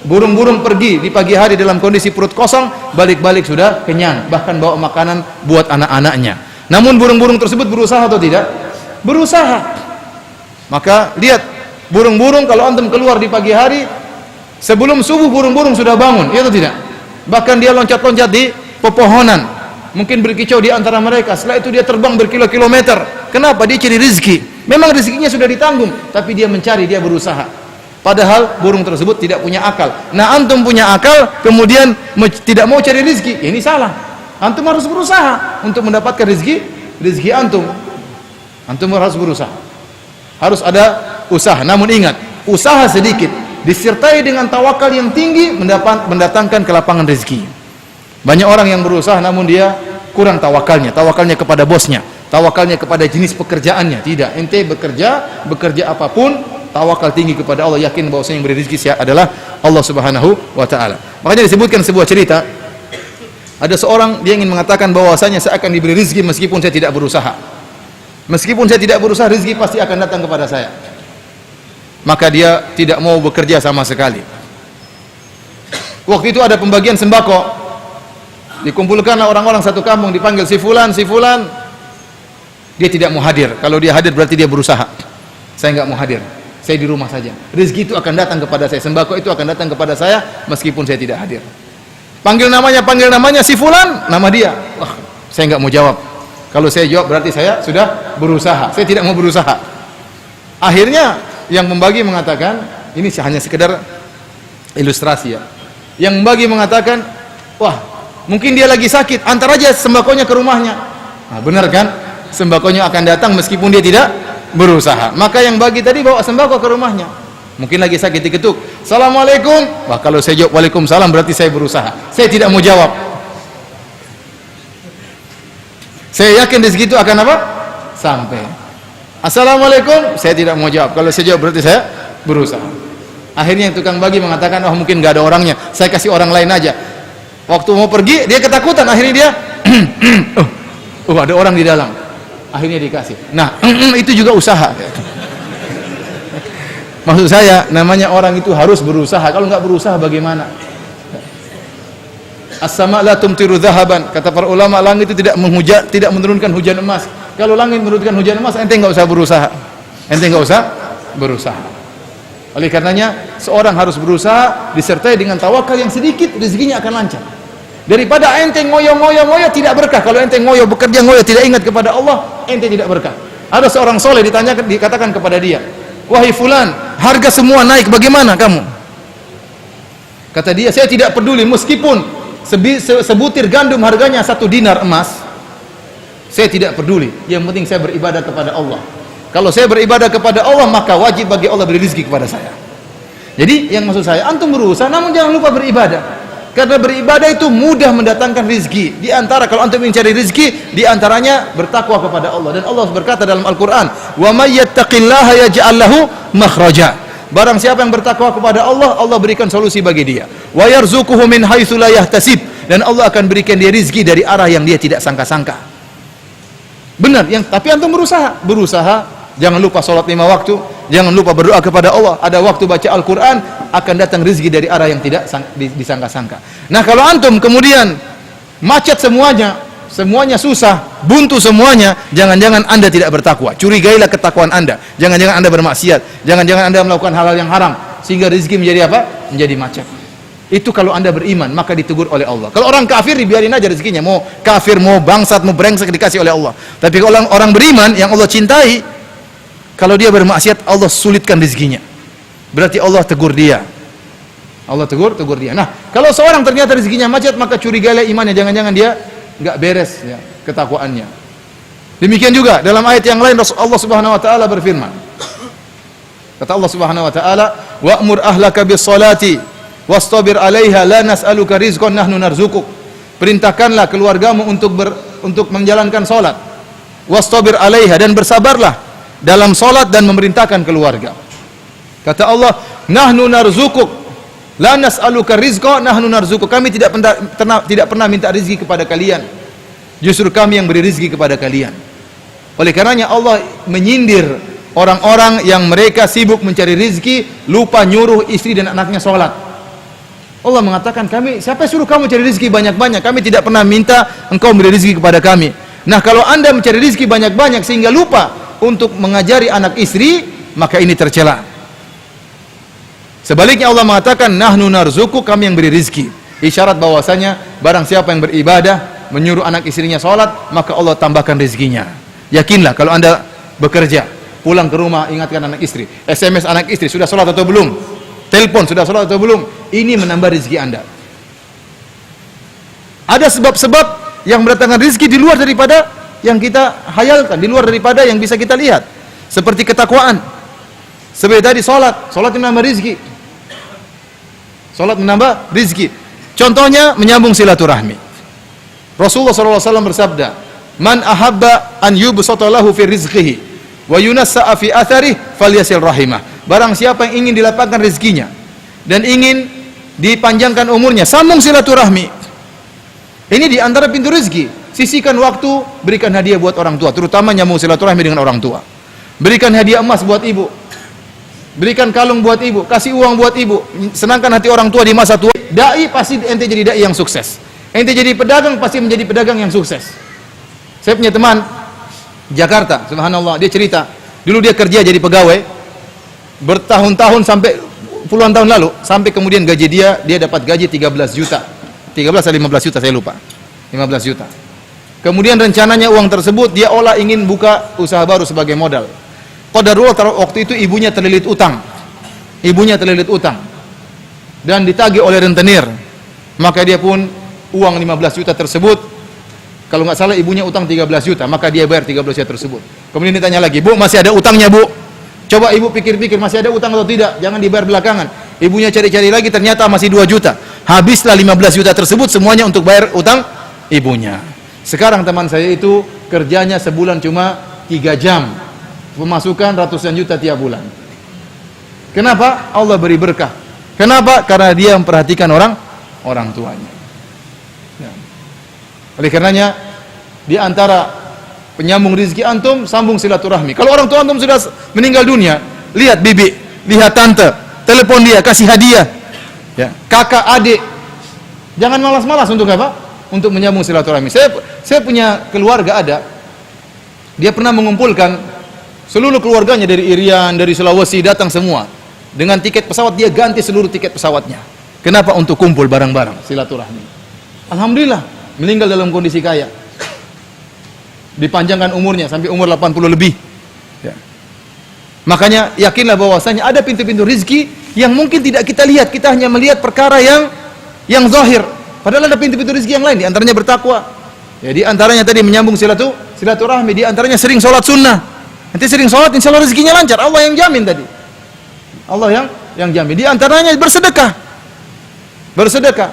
Burung-burung pergi di pagi hari dalam kondisi perut kosong, balik-balik sudah kenyang, bahkan bawa makanan buat anak-anaknya. Namun burung-burung tersebut berusaha atau tidak? Berusaha. Maka lihat, burung-burung kalau antum keluar di pagi hari, sebelum subuh burung-burung sudah bangun, iya atau tidak? Bahkan dia loncat-loncat di pepohonan, mungkin berkicau di antara mereka. Setelah itu dia terbang berkilo-kilometer. Kenapa? Dia cari rezeki. Memang rezekinya sudah ditanggung, tapi dia mencari, dia berusaha. Padahal burung tersebut tidak punya akal. Nah, antum punya akal, kemudian tidak mau cari rezeki, ini salah. Antum harus berusaha untuk mendapatkan rezeki antum. Antum harus berusaha. Harus ada usaha. Namun ingat, usaha sedikit disertai dengan tawakal yang tinggi mendatangkan kelapangan rezeki. Banyak orang yang berusaha namun dia kurang tawakalnya kepada bosnya, tawakalnya kepada jenis pekerjaannya. Tidak, ente bekerja apapun, tawakal tinggi kepada Allah, yakin bahwasanya yang beri rezeki adalah Allah Subhanahu wa taala. Makanya disebutkan sebuah cerita, ada seorang dia ingin mengatakan bahwasanya saya akan diberi rezeki meskipun saya tidak berusaha. Meskipun saya tidak berusaha, rezeki pasti akan datang kepada saya. Maka dia tidak mau bekerja sama sekali. Waktu itu ada pembagian sembako, dikumpulkanlah orang-orang satu kampung, dipanggil si fulan. Dia tidak mau hadir. Kalau dia hadir berarti dia berusaha. Saya enggak mau hadir, saya di rumah saja. Rezeki itu akan datang kepada saya, sembako itu akan datang kepada saya meskipun saya tidak hadir. Panggil namanya si fulan, nama dia. Wah, saya enggak mau jawab. Kalau saya jawab berarti saya sudah berusaha. Saya tidak mau berusaha. Akhirnya yang membagi mengatakan, ini hanya sekedar ilustrasi ya. Yang membagi mengatakan, wah, mungkin dia lagi sakit, antar aja sembakonya ke rumahnya. Nah, benar kan? Sembakonya akan datang meskipun dia tidak berusaha. Maka yang bagi tadi bawa sembako ke rumahnya. Mungkin lagi sakit, diketuk. Assalamualaikum. Wah, kalau saya jawab waalaikumsalam berarti saya berusaha. Saya tidak mau jawab. Saya yakin rezeki itu akan apa? sampai. Assalamualaikum, saya tidak mau jawab. Kalau saya jawab berarti saya berusaha. Akhirnya yang tukang bagi mengatakan, oh mungkin nggak ada orangnya, saya kasih orang lain aja. Waktu mau pergi dia ketakutan, akhirnya dia ada orang di dalam, akhirnya dikasih. Nah itu juga usaha. Maksud saya, namanya orang itu harus berusaha. Kalau nggak berusaha bagaimana? As-sama' la tumtiru dhahaban, kata para ulama, langit itu tidak menurunkan hujan emas. Kalau langit menurunkan hujan emas, ente nggak usah berusaha. Ente nggak usah berusaha. Oleh karenanya, seorang harus berusaha disertai dengan tawakal yang sedikit, rezekinya akan lancar. Daripada ente ngoyo tidak berkah. Kalau ente ngoyo bekerja ngoyo tidak ingat kepada Allah, ente tidak berkah. Ada seorang soleh dikatakan kepada dia, wahai fulan, harga semua naik, bagaimana kamu? Kata dia, saya tidak peduli meskipun sebutir gandum harganya 1 dinar emas, saya tidak peduli, yang penting saya beribadah kepada Allah. Kalau saya beribadah kepada Allah, maka wajib bagi Allah beri rezeki kepada saya. Jadi yang maksud saya, antum berusaha namun jangan lupa beribadah, karena beribadah itu mudah mendatangkan rezeki. Di antara, kalau antum ingin cari rezeki, di antaranya bertakwa kepada Allah. Dan Allah berkata dalam Al-Qur'an, wa may yattaqillaha yaj'al lahu makhraja. Barang siapa yang bertakwa kepada Allah, Allah berikan solusi bagi dia. Wa yarzuquhu min haitsu la yahtasib, dan Allah akan berikan dia rezeki dari arah yang dia tidak sangka-sangka. Benar, tapi antum berusaha, jangan lupa salat 5 waktu, jangan lupa berdoa kepada Allah. Ada waktu baca Al-Qur'an, akan datang rezeki dari arah yang tidak disangka-sangka. Nah, kalau antum kemudian macet semuanya susah, buntu semuanya, jangan-jangan Anda tidak bertakwa. Curigailah ketakwaan Anda. Jangan-jangan Anda bermaksiat, jangan-jangan Anda melakukan hal-hal yang haram sehingga rezeki menjadi apa? Menjadi macet. Itu kalau Anda beriman, maka ditegur oleh Allah. Kalau orang kafir dibiarin aja rezekinya, mau kafir, mau bangsat, mau brengsek, dikasih oleh Allah. Tapi kalau orang beriman yang Allah cintai, kalau dia bermaksiat, Allah sulitkan rezekinya. Berarti Allah tegur dia. Allah tegur dia. Nah, kalau seorang ternyata rezekinya macet, maka curigailah imannya, jangan-jangan dia enggak beres ya ketakwaannya. Demikian juga dalam ayat yang lain Allah Subhanahu wa taala berfirman. Kata Allah Subhanahu wa taala, "Wa'mur ahlaka bis-shalati wastabir 'alaiha la nas'aluka rizqan nahnu narzuquk." Perintahkanlah keluargamu untuk menjalankan salat. Wastabir 'alaiha, dan bersabarlah dalam salat dan memerintahkan keluarga. Kata Allah, "Nahnu narzuquk." La nas'aluka rizqa nahnu narzuquk. Kami tidak pernah minta rezeki kepada kalian. Justru kami yang beri rezeki kepada kalian. Oleh karenanya Allah menyindir orang-orang yang mereka sibuk mencari rezeki, lupa nyuruh istri dan anaknya sholat. Allah mengatakan, siapa suruh kamu cari rezeki banyak-banyak? Kami tidak pernah minta engkau beri rezeki kepada kami. Nah, kalau Anda mencari rezeki banyak-banyak sehingga lupa untuk mengajari anak istri, maka ini tercela. Sebaliknya Allah mengatakan, nahnu narzuquk, kami yang beri rizki. Isyarat bahwasanya barang siapa yang beribadah, menyuruh anak istrinya sholat, maka Allah tambahkan rizkinya. Yakinlah kalau Anda bekerja, pulang ke rumah ingatkan anak istri, SMS anak istri, sudah sholat atau belum? Telepon, sudah sholat atau belum? Ini menambah rizki Anda. Ada sebab-sebab yang mendatangkan rizki di luar daripada yang kita hayalkan, di luar daripada yang bisa kita lihat. Seperti ketakwaan. Seperti tadi sholat menambah rizki. Salat menambah rizki. Contohnya menyambung silaturahmi. Rasulullah SAW bersabda, "Man ahabba an yubsata lahu fi rizqihi wa yunassa'a fi atharih falyasil rahimah." Barang siapa yang ingin dilapangkan rezekinya dan ingin dipanjangkan umurnya, sambung silaturahmi. Ini di antara pintu rezeki. Sisihkan waktu, berikan hadiah buat orang tua, terutama nyambung silaturahmi dengan orang tua. Berikan hadiah emas buat ibu. Berikan kalung buat ibu, kasih uang buat ibu, senangkan hati orang tua di masa tua. Dai pasti ente jadi dai yang sukses. Ente jadi pedagang pasti menjadi pedagang yang sukses. Saya punya teman Jakarta, subhanallah, dia cerita, dulu dia kerja jadi pegawai bertahun-tahun sampai puluhan tahun lalu, sampai kemudian gaji dia dapat gaji 13 juta. 13 atau 15 juta saya lupa. 15 juta. Kemudian rencananya uang tersebut dia olah ingin buka usaha baru sebagai modal. Qadarullah waktu itu ibunya terlilit utang. Dan ditagih oleh rentenir. Maka dia pun uang 15 juta tersebut, kalau nggak salah ibunya utang 13 juta, maka dia bayar 13 juta tersebut. Kemudian ditanya lagi, "Bu, masih ada utangnya, Bu?" Coba ibu pikir-pikir, masih ada utang atau tidak? Jangan dibayar belakangan. Ibunya cari-cari lagi, ternyata masih 2 juta. Habislah 15 juta tersebut semuanya untuk bayar utang ibunya. Sekarang teman saya itu kerjanya sebulan cuma 3 jam, pemasukan ratusan juta tiap bulan. Kenapa? Allah beri berkah. Kenapa? Karena dia memperhatikan orang tuanya. Ya. Oleh karenanya, di antara penyambung rezeki antum, sambung silaturahmi. Kalau orang tua antum sudah meninggal dunia, lihat bibi, lihat tante, telepon dia, kasih hadiah. Ya. Kakak, adik. Jangan malas-malas untuk apa? Untuk menyambung silaturahmi. Saya punya keluarga ada. Dia pernah mengumpulkan seluruh keluarganya dari Irian, dari Sulawesi, datang semua. Dengan tiket pesawat dia ganti seluruh tiket pesawatnya. Kenapa? Untuk kumpul bareng-bareng, silaturahmi. Alhamdulillah, meninggal dalam kondisi kaya. Dipanjangkan umurnya sampai umur 80 lebih. Ya. Makanya yakinlah bahwasanya ada pintu-pintu rizki yang mungkin tidak kita lihat. Kita hanya melihat perkara yang zahir. Padahal ada pintu-pintu rizki yang lain. Di antaranya bertakwa. Ya, di antaranya tadi menyambung silaturahmi. Di antaranya sering sholat sunnah. Nanti sering sholat, insya Allah rezekinya lancar. Allah yang jamin tadi. Allah yang jamin. Di antaranya bersedekah. Bersedekah.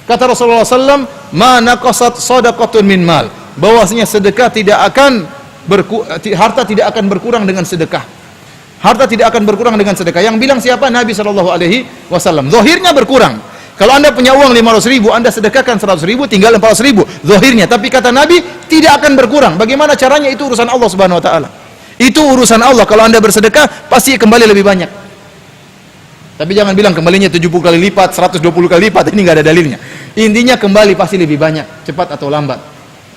Kata Rasulullah SAW, ma naqasat shadaqatun min mal. Bahwasanya sedekah harta tidak akan berkurang dengan sedekah. Harta tidak akan berkurang dengan sedekah. Yang bilang siapa? Nabi SAW. Zahirnya berkurang. Kalau anda punya uang 500 ribu, anda sedekahkan 100 ribu, tinggal 400 ribu. Zahirnya. Tapi kata Nabi, tidak akan berkurang. Bagaimana caranya? Itu urusan Allah Subhanahu Wa Taala. Itu urusan Allah. Kalau anda bersedekah, pasti kembali lebih banyak. Tapi jangan bilang kembalinya 70 kali lipat, 120 kali lipat. Ini nggak ada dalilnya. Intinya kembali pasti lebih banyak, cepat atau lambat.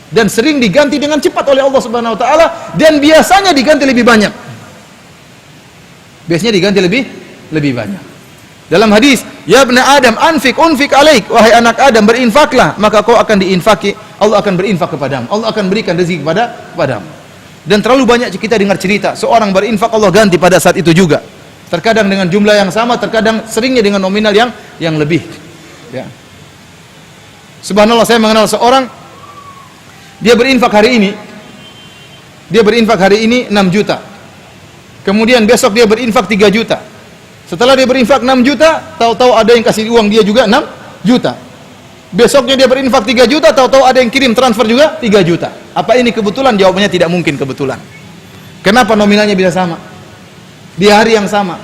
Dan sering diganti dengan cepat oleh Allah Subhanahu Wa Taala. Dan biasanya diganti lebih banyak. Biasanya diganti lebih banyak. Dalam hadis, ya ibn Adam, unfik alaik, wahai anak Adam, berinfaklah, maka kau akan diinfaki, Allah akan berinfak kepadamu. Allah akan berikan rezeki kepadamu. Dan terlalu banyak kita dengar cerita, seorang berinfak Allah ganti pada saat itu juga. Terkadang dengan jumlah yang sama, terkadang seringnya dengan nominal yang lebih. Ya. Subhanallah, saya mengenal seorang, dia berinfak hari ini 6 juta. Kemudian besok dia berinfak 3 juta. Setelah dia berinfak 6 juta, tahu-tahu ada yang kasih uang dia juga 6 juta. Besoknya dia berinfak 3 juta, tahu-tahu ada yang kirim transfer juga 3 juta. Apa ini kebetulan? Jawabannya tidak mungkin kebetulan. Kenapa nominalnya bisa sama? Di hari yang sama.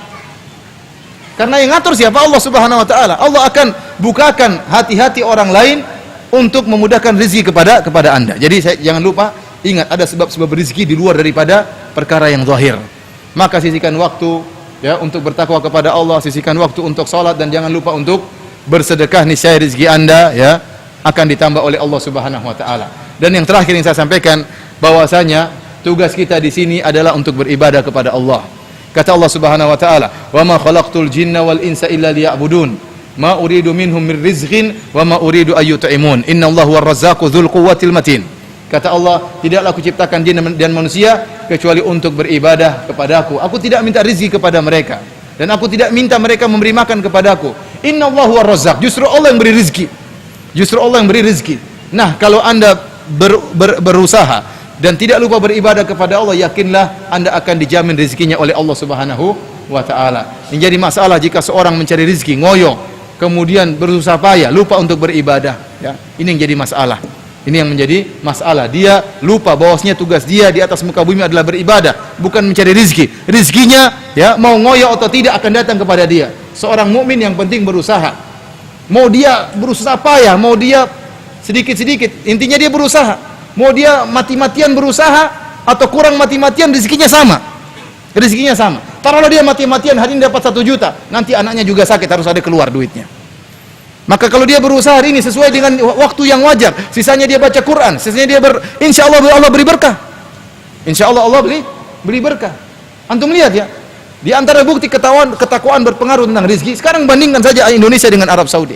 Karena yang ngatur siapa? Allah Subhanahu Wa Taala. Allah akan bukakan hati-hati orang lain untuk memudahkan rezeki kepada anda. Jadi jangan lupa, ingat ada sebab-sebab rezeki di luar daripada perkara yang zahir. Maka sisihkan waktu ya untuk bertakwa kepada Allah, sisihkan waktu untuk salat, dan jangan lupa untuk bersedekah. Niscaya rezeki anda ya akan ditambah oleh Allah Subhanahu Wa Taala. Dan yang terakhir yang saya sampaikan, bahwasanya tugas kita di sini adalah untuk beribadah kepada Allah. Kata Allah Subhanahu Wa Taala, "Wa ma khalaqtul jinna wal insa illa liya'budun, ma uridu minhum min rizqin wa ma uridu ayyut'imun, innallaha huwar-razzaqu dzul quwwatil matin." Kata Allah, tidaklah aku ciptakan jin dan manusia kecuali untuk beribadah kepadaku. Aku tidak minta rezeki kepada mereka, dan aku tidak minta mereka memberi makan kepadaku. Innallaha huwar-razzaq. Justru Allah yang beri rezeki. Justru Allah yang beri rezeki. Nah, kalau anda berusaha dan tidak lupa beribadah kepada Allah, yakinlah anda akan dijamin rezekinya oleh Allah Subhanahu Wa Taala. Yang jadi masalah jika seorang mencari rezeki ngoyo, kemudian berusaha payah, lupa untuk beribadah. Ya, ini yang jadi masalah. Ini yang menjadi masalah. Dia lupa bahwasanya tugas dia di atas muka bumi adalah beribadah, bukan mencari rezeki. Rezekinya ya mau ngoyo atau tidak akan datang kepada dia. Seorang mukmin yang penting berusaha. Mau dia berusaha payah, mau dia sedikit-sedikit, intinya dia berusaha. Mau dia mati-matian berusaha atau kurang mati-matian, rezekinya sama. Rezekinya sama. Taruhlah dia mati-matian hari ini dapat 1 juta, nanti anaknya juga sakit, harus ada keluar duitnya. Maka kalau dia berusaha hari ini sesuai dengan waktu yang wajar, sisanya dia baca Quran, sisanya dia insya Allah Allah beri berkah. Insya Allah Allah beri berkah. Antum lihat ya, di antara bukti ketakwaan berpengaruh tentang rezeki. Sekarang bandingkan saja Indonesia dengan Arab Saudi.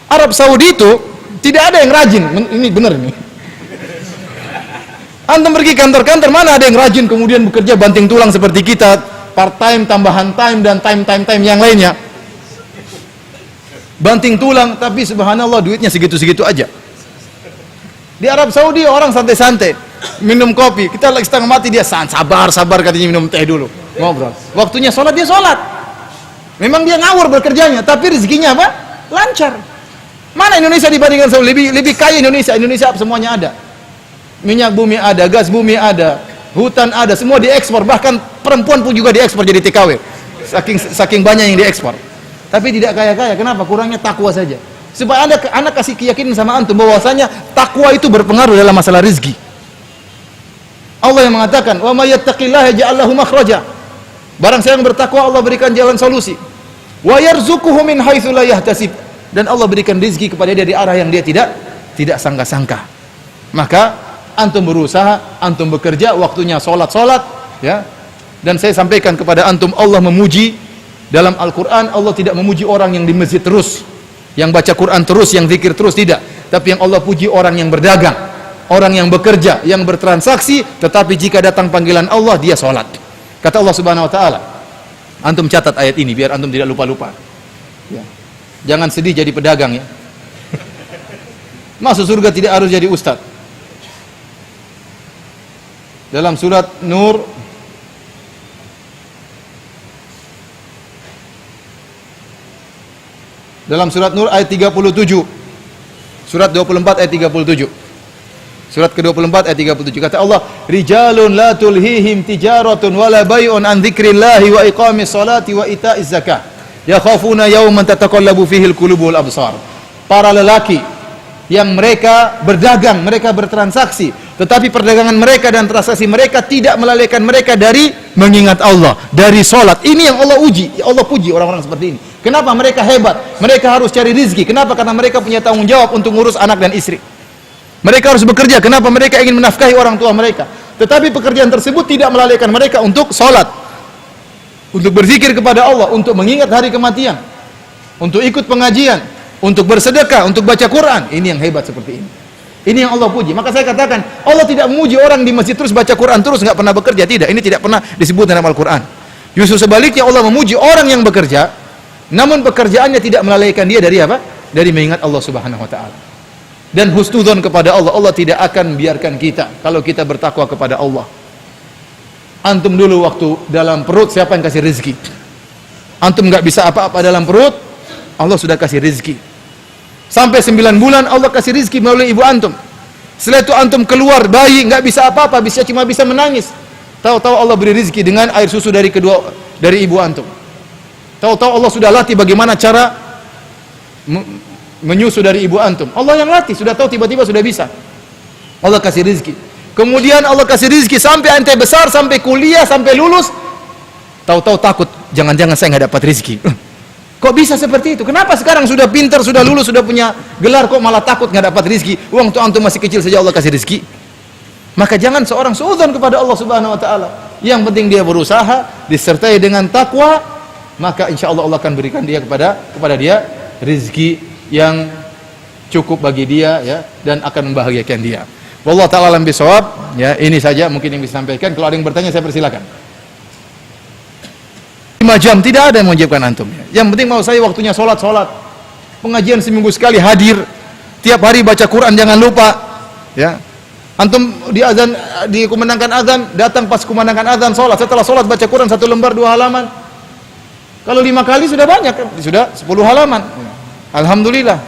Arab Saudi itu tidak ada yang rajin. Ini benar ini. Antum pergi kantor-kantor, mana ada yang rajin kemudian bekerja banting tulang seperti kita, part time, tambahan time, dan time yang lainnya. Banting tulang, tapi subhanallah duitnya segitu-segitu aja. Di Arab Saudi orang santai-santai, minum kopi. Kita lagi setengah mati, dia sabar katanya minum teh dulu, ngobrol. Waktunya sholat, dia sholat. Memang dia ngawur bekerjanya, tapi rezekinya apa? Lancar. Mana Indonesia dibandingkan Saudi? Lebih kaya Indonesia. Indonesia semuanya ada. Minyak bumi ada, gas bumi ada, hutan ada, semua diekspor, bahkan perempuan pun juga diekspor jadi TKW. Saking banyak yang diekspor. Tapi tidak kaya-kaya. Kenapa? Kurangnya takwa saja. Supaya anak kasih keyakinan sama antum bahwasanya takwa itu berpengaruh dalam masalah rezeki. Allah yang mengatakan, "Wa may yattaqillaha yaj'al lahu makhraja." Barang siapa yang bertakwa, Allah berikan jalan solusi. Wa yarzuquhu min haitsu la yahtasib. Dan Allah berikan rezeki kepada dia dari arah yang dia tidak sangka-sangka. Maka antum berusaha, antum bekerja, waktunya salat, ya. Dan saya sampaikan kepada antum, Allah memuji dalam Al-Qur'an, Allah tidak memuji orang yang di masjid terus, yang baca Quran terus, yang zikir terus, tidak. Tapi yang Allah puji orang yang berdagang, orang yang bekerja, yang bertransaksi, tetapi jika datang panggilan Allah, dia salat. Kata Allah Subhanahu wa taala. Antum catat ayat ini biar antum tidak lupa-lupa. Ya. Jangan sedih jadi pedagang ya. Masuk surga tidak harus jadi ustaz. Dalam surat Nur ayat 37. Surat 24 ayat 37. Surat ke-24 ayat 37. Kata Allah, "Rijalun la tulhihim tijaratun wala bai'un an dzikrillahi wa iqamis salati wa ita'iz zakah. Yakhafuna yawman tataqallabu fihi al-qulubu wal absar." Para lelaki yang mereka berdagang, mereka bertransaksi, tetapi perdagangan mereka dan transaksi mereka tidak melalaikan mereka dari mengingat Allah, dari salat. Ini yang Allah uji, Allah puji orang-orang seperti ini. Kenapa mereka hebat? Mereka harus cari rezeki. Kenapa? Karena mereka punya tanggung jawab untuk ngurus anak dan istri. Mereka harus bekerja. Kenapa? Mereka ingin menafkahi orang tua mereka. Tetapi pekerjaan tersebut tidak melalaikan mereka untuk salat, untuk berzikir kepada Allah, untuk mengingat hari kematian, untuk ikut pengajian, untuk bersedekah, untuk baca Quran. Ini yang hebat seperti ini. Ini yang Allah puji. Maka saya katakan, Allah tidak memuji orang di masjid terus baca Quran terus nggak pernah bekerja. Tidak. Ini tidak pernah disebut dalam Al-Quran. Justru sebaliknya, Allah memuji orang yang bekerja, namun pekerjaannya tidak melalaikan dia dari apa? Dari mengingat Allah Subhanahu wa taala. Dan husnudzon kepada Allah. Allah tidak akan biarkan kita kalau kita bertakwa kepada Allah. Antum dulu waktu dalam perut, siapa yang kasih rezeki? Antum nggak bisa apa-apa dalam perut, Allah sudah kasih rezeki. Sampai 9 bulan Allah kasih rezeki melalui ibu antum. Setelah itu antum keluar bayi, nggak bisa apa-apa, cuma bisa menangis. Tahu-tahu Allah beri rezeki dengan air susu dari ibu antum. Tahu-tahu Allah sudah latih bagaimana cara menyusu dari ibu antum. Allah yang latih, sudah tahu, tiba-tiba sudah bisa. Allah kasih rezeki. Kemudian Allah kasih rezeki sampai ente besar, sampai kuliah, sampai lulus. Tahu-tahu takut, jangan-jangan saya nggak dapat rezeki. Kok bisa seperti itu? Kenapa sekarang sudah pintar, sudah lulus, sudah punya gelar, kok malah takut nggak dapat rezeki? Uang tuh antum masih kecil saja Allah kasih rezeki. Maka jangan seorang suudzon kepada Allah Subhanahu wa taala. Yang penting dia berusaha disertai dengan takwa, maka insya Allah Allah akan berikan dia kepada dia rezeki yang cukup bagi dia, ya, dan akan membahagiakan dia. Wallahu taala alam bisawab. Ya, ini saja mungkin yang bisa sampaikan. Kalau ada yang bertanya saya persilakan. 5 jam tidak ada yang mewajibkan antum. Yang penting mau saya waktunya salat. Pengajian seminggu sekali hadir. Tiap hari baca Quran jangan lupa. Ya. Antum dikumandangkan azan, datang pas kumandangkan azan salat. Setelah salat baca Quran 1 lembar 2 halaman. Kalau 5 kali sudah banyak, sudah 10 halaman. Alhamdulillah.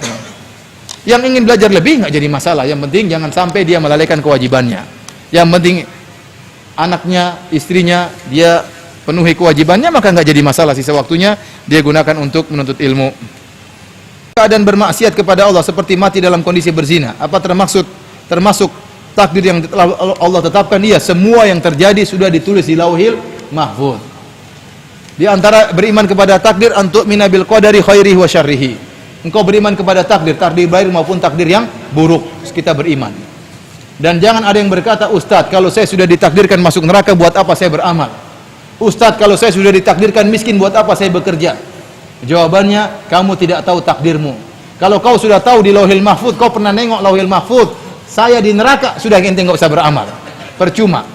Yang ingin belajar lebih nggak jadi masalah. Yang penting jangan sampai dia melalaikan kewajibannya. Yang penting anaknya, istrinya dia penuhi kewajibannya, maka nggak jadi masalah. Sisa waktunya dia gunakan untuk menuntut ilmu. Keadaan bermaksiat kepada Allah seperti mati dalam kondisi berzina, apa termasuk takdir yang Allah tetapkan? Iya, semua yang terjadi sudah ditulis di Lauhil Mahfuz. Di antara beriman kepada takdir, antuk minabil qadari khairihi wa syarrihi. Engkau beriman kepada takdir baik maupun takdir yang buruk, kita beriman. Dan jangan ada yang berkata, "Ustaz, kalau saya sudah ditakdirkan masuk neraka, buat apa saya beramal? Ustaz, kalau saya sudah ditakdirkan miskin, buat apa saya bekerja?" Jawabannya, kamu tidak tahu takdirmu. Kalau kau sudah tahu di Lauhil Mahfuz, kau pernah nengok Lauhil Mahfuz, saya di neraka, sudah ente nggak usah beramal, percuma.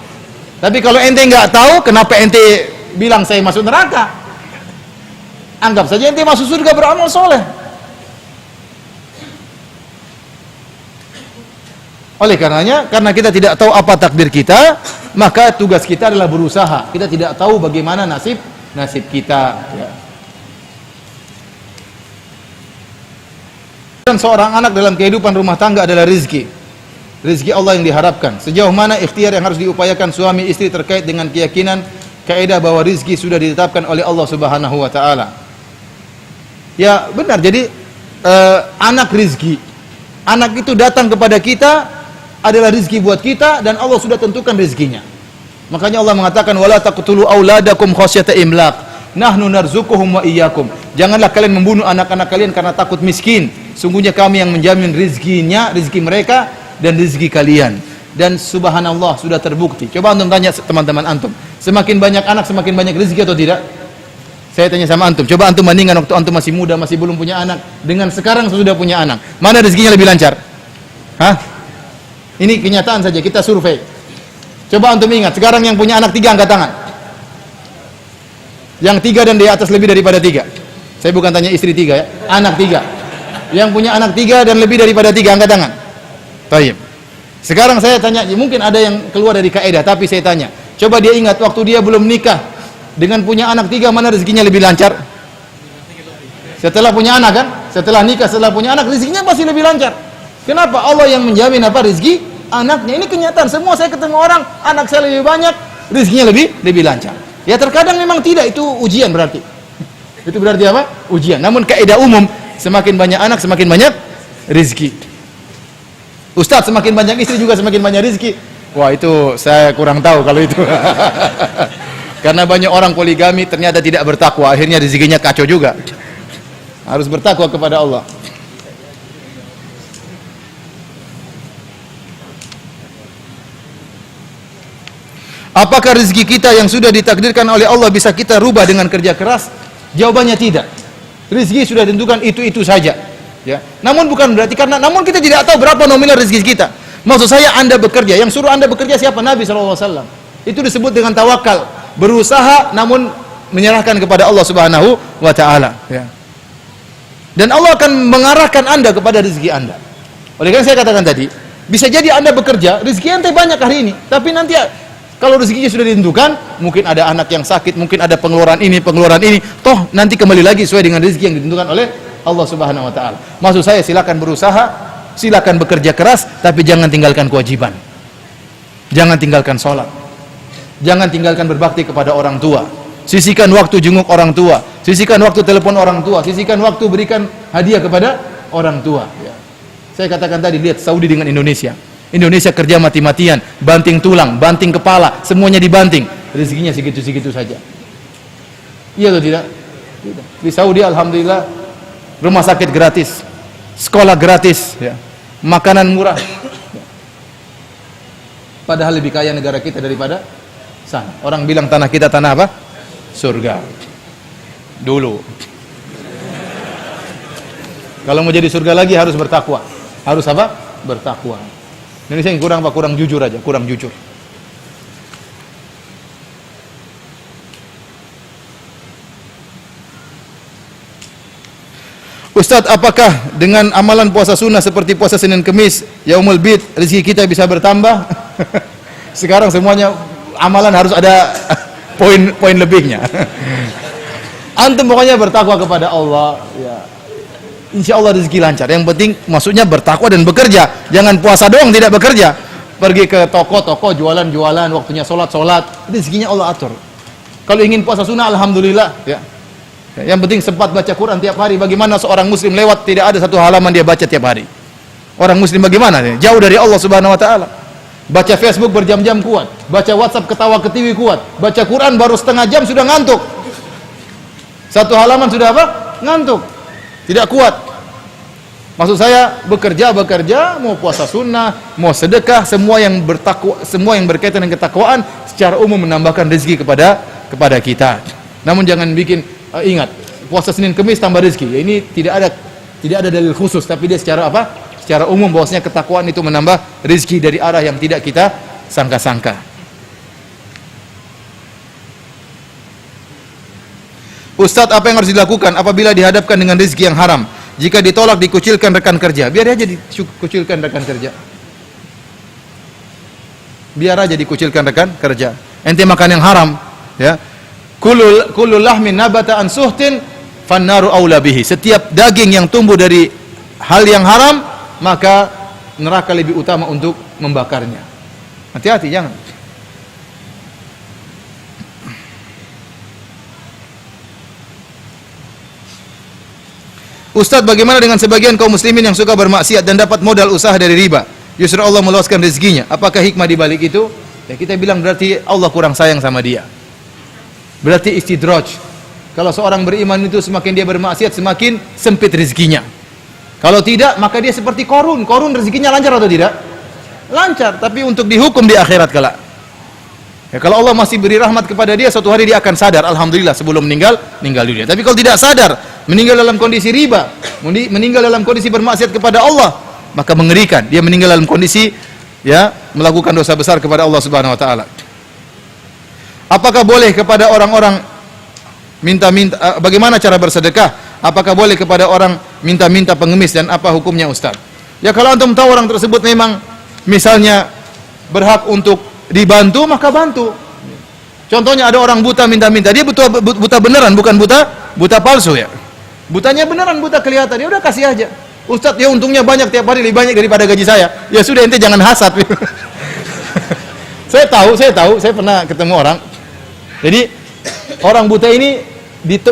Tapi kalau ente nggak tahu, kenapa ente bilang saya masuk neraka? Anggap saja ente masuk surga beramal soleh. Oleh karenanya, karena kita tidak tahu apa takdir kita, maka tugas kita adalah berusaha. Kita tidak tahu bagaimana nasib kita. Ya. Dan seorang anak dalam kehidupan rumah tangga adalah rezeki. rezeki Allah yang diharapkan. Sejauh mana ikhtiar yang harus diupayakan suami istri terkait dengan keyakinan kaidah bahwa rezeki sudah ditetapkan oleh Allah Subhanahu wa taala. Ya, benar. Jadi anak rezeki. Anak itu datang kepada kita adalah rezeki buat kita dan Allah sudah tentukan rezekinya. Makanya Allah mengatakan wala taqtulu auladakum khasyata imlaq. Nahnu narzuquhum wa iyyakum. Janganlah kalian membunuh anak-anak kalian karena takut miskin. Sungguhnya kami yang menjamin rezekinya, rezeki mereka dan rezeki kalian. Dan subhanallah sudah terbukti. Coba antum tanya teman-teman antum, semakin banyak anak semakin banyak rezeki atau tidak? Saya tanya sama antum, coba antum bandingkan waktu antum masih muda, masih belum punya anak dengan sekarang sudah punya anak. Mana rezekinya lebih lancar? Hah? Ini kenyataan saja, kita survei. Coba antum ingat, sekarang yang punya anak 3 angkat tangan. Yang 3 dan di atas lebih daripada 3. Saya bukan tanya istri 3 ya, anak 3. Yang punya anak 3 dan lebih daripada 3 angkat tangan. Baik. Sekarang saya tanya, mungkin ada yang keluar dari kaidah, tapi saya tanya, coba dia ingat waktu dia belum nikah dengan punya anak 3, mana rezekinya lebih lancar? Setelah punya anak kan? Setelah nikah, setelah punya anak, rezekinya pasti lebih lancar. Kenapa? Allah yang menjamin apa rezeki anaknya. Ini kenyataan. Semua saya ketemu orang, anak saya lebih banyak, rezekinya lebih lancar. Ya terkadang memang tidak, itu ujian berarti. Itu berarti apa? Ujian. Namun kaidah umum, semakin banyak anak semakin banyak rezeki. Ustaz, semakin banyak istri juga semakin banyak rezeki. Wah, itu saya kurang tahu kalau itu. Karena banyak orang poligami ternyata tidak bertakwa, akhirnya rezekinya kacau juga. Harus bertakwa kepada Allah. Apakah rezeki kita yang sudah ditakdirkan oleh Allah bisa kita rubah dengan kerja keras? Jawabannya tidak. Rezeki sudah ditentukan itu saja. Ya. Namun bukan berarti namun kita tidak tahu berapa nominal rezeki kita. Maksud saya Anda bekerja, yang suruh Anda bekerja siapa? Nabi SAW. Itu disebut dengan tawakal, berusaha namun menyerahkan kepada Allah Subhanahu wa taala, ya. Dan Allah akan mengarahkan Anda kepada rezeki Anda. Oleh karena saya katakan tadi, bisa jadi Anda bekerja, rezeki ente banyak hari ini, tapi nanti kalau rezekinya sudah ditentukan, mungkin ada anak yang sakit, mungkin ada pengeluaran ini, toh nanti kembali lagi sesuai dengan rezeki yang ditentukan oleh Allah Subhanahu wa taala. Maksud saya silakan berusaha, silakan bekerja keras, tapi jangan tinggalkan kewajiban. Jangan tinggalkan sholat. Jangan tinggalkan berbakti kepada orang tua. Sisihkan waktu jenguk orang tua, sisihkan waktu telepon orang tua, sisihkan waktu berikan hadiah kepada orang tua, ya. Saya katakan tadi, lihat Saudi dengan Indonesia. Indonesia kerja mati-matian, banting tulang, banting kepala, semuanya dibanting. Rezekinya segitu-segitu saja. Iya atau tidak? Tidak. Di Saudi alhamdulillah rumah sakit gratis, sekolah gratis, ya. Makanan murah. Ya. Padahal lebih kaya negara kita daripada sana. Orang bilang tanah kita tanah apa? Surga. Dulu. Kalau mau jadi surga lagi harus bertakwa. Harus apa? Bertakwa. Indonesia yang kurang apa? Kurang jujur aja, kurang jujur. Ustadz, apakah dengan amalan puasa sunnah seperti puasa Senin Kemis, Yaumul Bid, rezeki kita bisa bertambah? Sekarang semuanya amalan harus ada poin lebihnya. Antum pokoknya bertakwa kepada Allah, ya. Insya Allah rezeki lancar. Yang penting maksudnya bertakwa dan bekerja. Jangan puasa doang tidak bekerja. Pergi ke toko-toko, jualan-jualan, waktunya sholat-sholat, rezekinya Allah atur. Kalau ingin puasa sunnah, alhamdulillah, ya. Yang penting sempat baca Quran tiap hari. Bagaimana seorang muslim lewat tidak ada satu halaman dia baca tiap hari? Orang muslim bagaimana? Jauh dari Allah Subhanahu wa taala. Baca Facebook berjam-jam kuat, baca WhatsApp ketawa ketiwi kuat, baca Quran baru setengah jam sudah ngantuk. Satu halaman sudah apa? Ngantuk. Tidak kuat. Maksud saya bekerja, mau puasa sunnah, mau sedekah, semua yang bertakwa, semua yang berkaitan dengan ketakwaan secara umum menambahkan rezeki kepada kita. Namun jangan bikin ingat puasa Senin Kemis tambah rezeki. Ya, ini tidak ada dalil khusus, tapi dia secara apa? Secara umum bahwasanya ketakwaan itu menambah rezeki dari arah yang tidak kita sangka-sangka. Ustadz, apa yang harus dilakukan apabila dihadapkan dengan rezeki yang haram? Jika ditolak, dikucilkan rekan kerja. Biar aja dikucilkan rekan kerja. Biar aja dikucilkan rekan kerja. Ente makan yang haram, ya. Kullu lahmin nabata an suhtin fannaru aula bihi. Setiap daging yang tumbuh dari hal yang haram, maka neraka lebih utama untuk membakarnya. Hati-hati, jangan. Ustaz, bagaimana dengan sebagian kaum muslimin yang suka bermaksiat dan dapat modal usaha dari riba? Justru Allah meluaskan rezekinya. Apakah hikmah di balik itu? Ya, kita bilang berarti Allah kurang sayang sama dia. Berarti istidraj. Kalau seorang beriman itu semakin dia bermaksiat, semakin sempit rezekinya. Kalau tidak, maka dia seperti Qarun. Qarun rezekinya lancar atau tidak? Lancar, tapi untuk dihukum di akhirat kelak. Ya, kalau Allah masih beri rahmat kepada dia, suatu hari dia akan sadar, alhamdulillah, sebelum meninggal dunia. Tapi kalau tidak sadar, meninggal dalam kondisi riba, meninggal dalam kondisi bermaksiat kepada Allah, maka mengerikan. Dia meninggal dalam kondisi ya melakukan dosa besar kepada Allah Subhanahu wa taala. Apakah boleh kepada orang-orang minta-minta, bagaimana cara bersedekah? Apakah boleh kepada orang minta-minta pengemis dan apa hukumnya, Ustaz? Ya, kalau antum tahu orang tersebut memang misalnya berhak untuk dibantu, maka bantu. Contohnya ada orang buta minta-minta, dia buta beneran, bukan buta palsu ya. Butanya beneran, buta kelihatan, ya udah kasih aja. Ustaz, ya untungnya banyak tiap hari, lebih banyak daripada gaji saya. Ya sudah, ente jangan hasad. Saya tahu, saya pernah ketemu orang. Jadi orang buta ini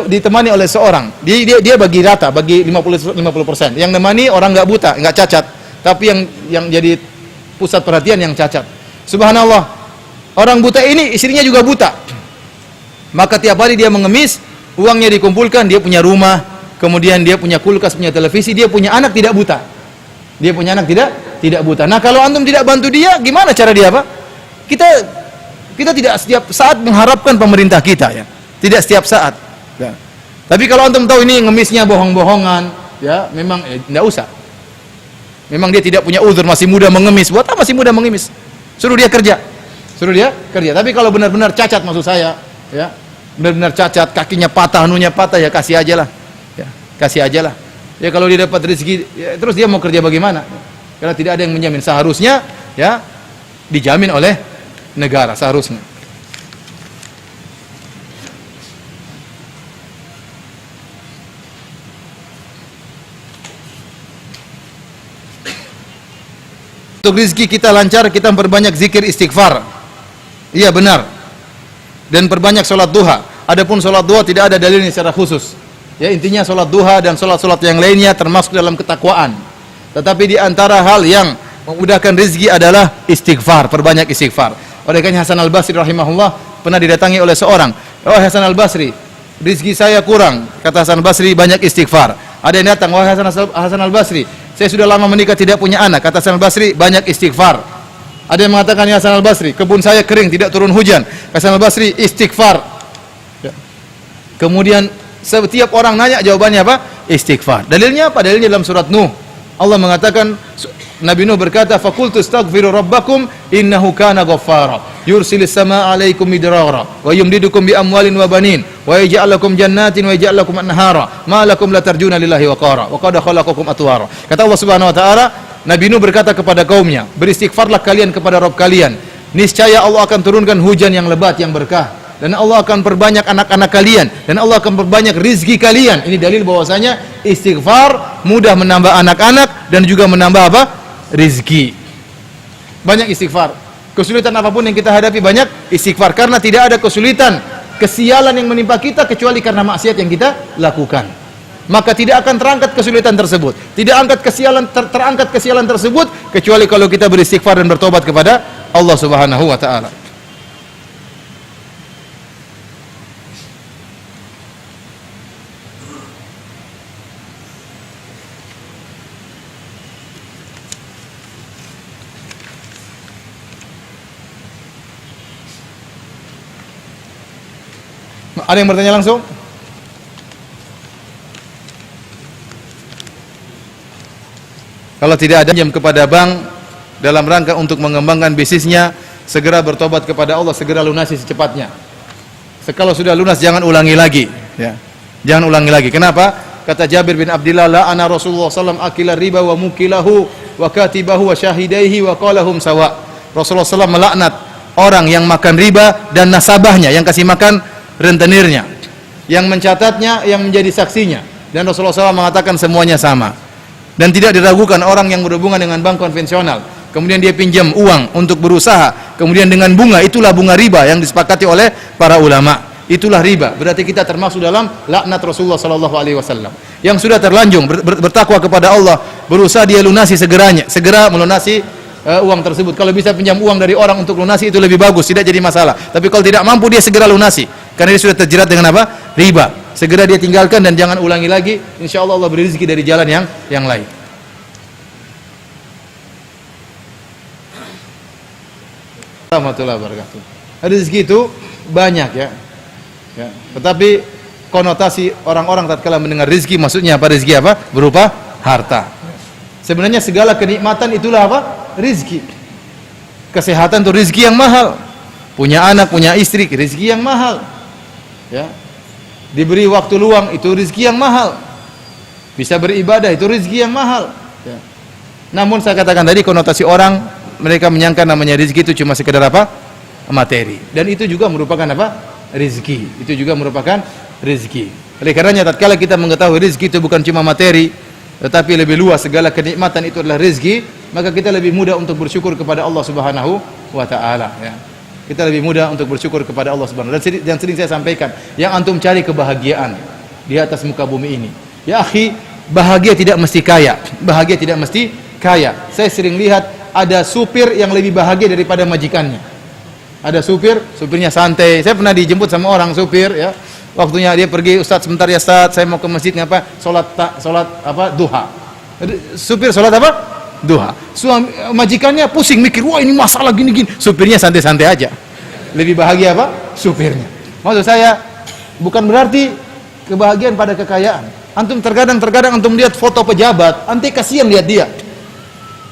ditemani oleh seorang. Dia bagi rata, bagi 50%. Yang nemani orang nggak buta, nggak cacat, tapi yang jadi pusat perhatian yang cacat. Subhanallah, orang buta ini istrinya juga buta. Maka tiap hari dia mengemis, uangnya dikumpulkan, dia punya rumah, kemudian dia punya kulkas, punya televisi, dia punya anak tidak buta. Dia punya anak tidak buta. Nah, kalau antum tidak bantu dia, gimana cara dia, Pak? Kita tidak setiap saat mengharapkan pemerintah kita ya. Tidak setiap saat. Ya. Tapi kalau antum tahu ini ngemisnya bohong-bohongan, ya, memang tidak usah. Memang dia tidak punya uzur, masih muda mengemis. Buat apa masih muda mengemis? Suruh dia kerja. Tapi kalau benar-benar cacat, maksud saya, ya, benar-benar cacat, kakinya patah, anunya patah, ya kasih aja lah. Ya, kasih aja lah. Ya, kalau dia dapat rezeki, ya, terus dia mau kerja bagaimana? Karena tidak ada yang menjamin. Seharusnya, ya, dijamin oleh negara, seharusnya. Untuk rezeki kita lancar, kita memperbanyak zikir istighfar. Iya, benar. Dan perbanyak sholat duha. Adapun sholat duha tidak ada dalilnya secara khusus. Ya, intinya sholat duha dan sholat-sholat yang lainnya termasuk dalam ketakwaan. Tetapi di antara hal yang memudahkan rezeki adalah istighfar, perbanyak istighfar. Oleh karena Hasan Al-Basri rahimahullah pernah didatangi oleh seorang. Oh Hasan Al-Basri, rezeki saya kurang. Kata Hasan Al-Basri, banyak istighfar. Ada yang datang, wahai Hasan Al-Basri, saya sudah lama menikah tidak punya anak. Kata Hasan Al-Basri, banyak istighfar. Ada yang mengatakan, ya Hasan Al-Basri, kebun saya kering, tidak turun hujan. Hasan Al-Basri, istighfar. Ya. Kemudian setiap orang nanya, jawabannya apa? Istighfar. Dalilnya apa? Dalilnya dalam surat Nuh. Allah mengatakan, Nabi Nuh berkata, "Faqultu astaghfiru rabbakum innahu kana ghaffara yursilis samaa'a 'alaikum midrara wa yumdidukum bi amwalin wa banin wa yaj'al lakum jannatin wa yaj'al lakum anhara ma lakum la tarjuna lillahi waqara wa qad khalaqakum atwara." Kata Allah Subhanahu wa taala, Nabi Nuh berkata kepada kaumnya, "Beristighfarlah kalian kepada Rabb kalian. Niscaya Allah akan turunkan hujan yang lebat, yang berkah, dan Allah akan perbanyak anak-anak kalian, dan Allah akan perbanyak rizki kalian." Ini dalil bahwasanya istighfar mudah menambah anak-anak dan juga menambah apa? Rizki. Banyak istighfar. Kesulitan apapun yang kita hadapi, banyak istighfar. Karena tidak ada kesulitan, kesialan yang menimpa kita kecuali karena maksiat yang kita lakukan. Maka tidak akan terangkat kesulitan tersebut. Tidak terangkat kesialan tersebut kecuali kalau kita beristighfar dan bertobat kepada Allah Subhanahu wa taala. Ada yang bertanya langsung? Kalau tidak ada jam kepada bank dalam rangka untuk mengembangkan bisnisnya, segera bertobat kepada Allah, segera lunasi secepatnya. Kalau sudah lunas jangan ulangi lagi, ya. Jangan ulangi lagi. Kenapa? Kata Jabir bin Abdullah, la ana Rasulullah sallallahu akila riba wa mukilahu wa katibahu wa syahidaihi wa qalahum sawa. Rasulullah sallallahu melaknat orang yang makan riba dan nasabahnya yang kasih makan rentenirnya, yang mencatatnya, yang menjadi saksinya. Dan Rasulullah SAW mengatakan semuanya sama. Dan tidak diragukan orang yang berhubungan dengan bank konvensional, kemudian dia pinjam uang untuk berusaha, kemudian dengan bunga, itulah bunga riba yang disepakati oleh para ulama. Itulah riba. Berarti kita termasuk dalam laknat Rasulullah sallallahu alaihi wasallam. Yang sudah terlanjung bertakwa kepada Allah, berusaha dia lunasi segera melunasi uang tersebut. Kalau bisa pinjam uang dari orang untuk lunasi itu lebih bagus, tidak jadi masalah. Tapi kalau tidak mampu dia segera lunasi, karena dia sudah terjerat dengan apa? Riba. Segera dia tinggalkan dan jangan ulangi lagi. Insyaallah Allah beri rezeki dari jalan yang lain. Warahmatullahi wabarakatuh. Rezeki itu banyak ya. Tetapi konotasi orang-orang tatkala mendengar rezeki, maksudnya apa? Rezeki apa? Berupa harta. Sebenarnya segala kenikmatan itulah apa? Rezeki. Kesehatan itu rezeki yang mahal. Punya anak, punya istri, rezeki yang mahal. Ya. Diberi waktu luang, itu rezeki yang mahal. Bisa beribadah, itu rezeki yang mahal. Ya. Namun saya katakan tadi, konotasi orang, mereka menyangka namanya rezeki itu cuma sekedar apa? Materi. Dan itu juga merupakan apa? Rezeki. Itu juga merupakan rezeki. Oleh karenanya tatkala kita mengetahui rezeki itu bukan cuma materi, tetapi lebih luas, segala kenikmatan itu adalah rezeki, maka kita lebih mudah untuk bersyukur kepada Allah Subhanahu wa taala ya. Kita lebih mudah untuk bersyukur kepada Allah Subhanahu wa taala. Dan sering saya sampaikan, yang antum cari kebahagiaan di atas muka bumi ini. Ya akhi, bahagia tidak mesti kaya. Bahagia tidak mesti kaya. Saya sering lihat ada supir yang lebih bahagia daripada majikannya. Ada supirnya santai. Saya pernah dijemput sama orang supir ya. Waktunya dia pergi, Ustaz sebentar ya Ustaz, saya mau ke masjid ngapa? Salat apa? Duha. Supir salat apa? Duha. Majikannya pusing mikir, wah ini masalah gini-gini. Supirnya santai-santai aja. Lebih bahagia apa? Supirnya. Maksud saya bukan berarti kebahagiaan pada kekayaan. Antum terkadang antum lihat foto pejabat, antum kasihan lihat dia.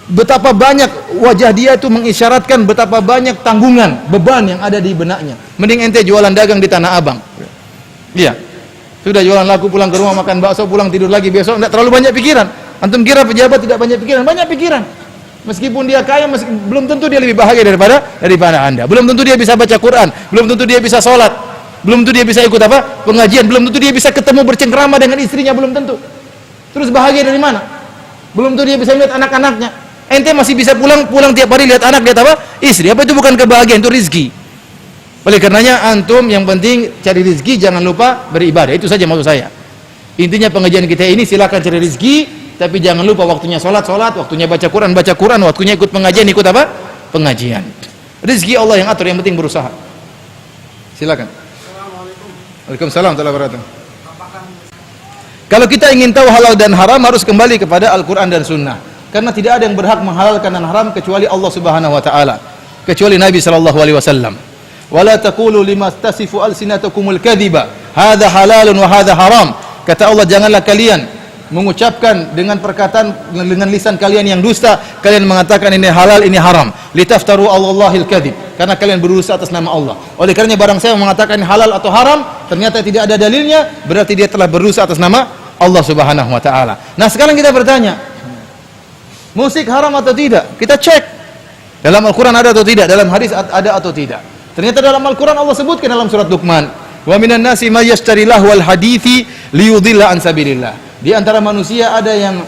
Betapa banyak wajah dia itu mengisyaratkan betapa banyak tanggungan, beban yang ada di benaknya. Mending ente jualan dagang di Tanah Abang. Iya. Sudah jualan laku, pulang ke rumah makan bakso, pulang tidur lagi besok, enggak terlalu banyak pikiran. Antum kira pejabat tidak banyak pikiran? Banyak pikiran. Meskipun dia kaya, belum tentu dia lebih bahagia daripada Anda. Belum tentu dia bisa baca Quran, belum tentu dia bisa sholat, belum tentu dia bisa ikut apa? Pengajian, belum tentu dia bisa ketemu bercengkrama dengan istrinya, belum tentu. Terus bahagia dari mana? Belum tentu dia bisa lihat anak-anaknya. Ente masih bisa pulang tiap hari lihat anak, lihat apa? Istri. Apa itu bukan kebahagiaan, itu rizki. Oleh karenanya antum yang penting cari rizki, jangan lupa beribadah. Itu saja maksud saya. Intinya pengajian kita ini silakan cari rizki, tapi jangan lupa waktunya sholat, waktunya baca Quran, waktunya ikut pengajian, ikut apa? Pengajian. Rizki Allah yang atur, yang penting berusaha. Silakan. Assalamualaikum. Waalaikumsalam warahmatullahi wabarakatuh. Kalau kita ingin tahu halal dan haram, harus kembali kepada Al-Quran dan Sunnah. Karena tidak ada yang berhak menghalalkan dan haram kecuali Allah Subhanahu wa taala, kecuali Nabi sallallahu alaihi wasallam. Wala taqulu lima tasifu alsinatukumul kadhiba hadza halalun wa hadza haram. Kata Allah, janganlah kalian mengucapkan dengan perkataan dengan lisan kalian yang dusta, kalian mengatakan ini halal, ini haram. Litaftaru 'alallahil kadhib, karena kalian berusaha atas nama Allah. Oleh karenanya barang saya mengatakan halal atau haram, ternyata tidak ada dalilnya, berarti dia telah berusaha atas nama Allah Subhanahu wa taala. Nah, sekarang kita bertanya, musik haram atau tidak? Kita cek. Dalam Al-Quran ada atau tidak? Dalam hadis ada atau tidak? Ternyata dalam Al-Quran Allah sebutkan dalam surat Luqman, wa minan nasi may yashtari lahwal hadithi liyudilla an sabilillah. Di antara manusia ada yang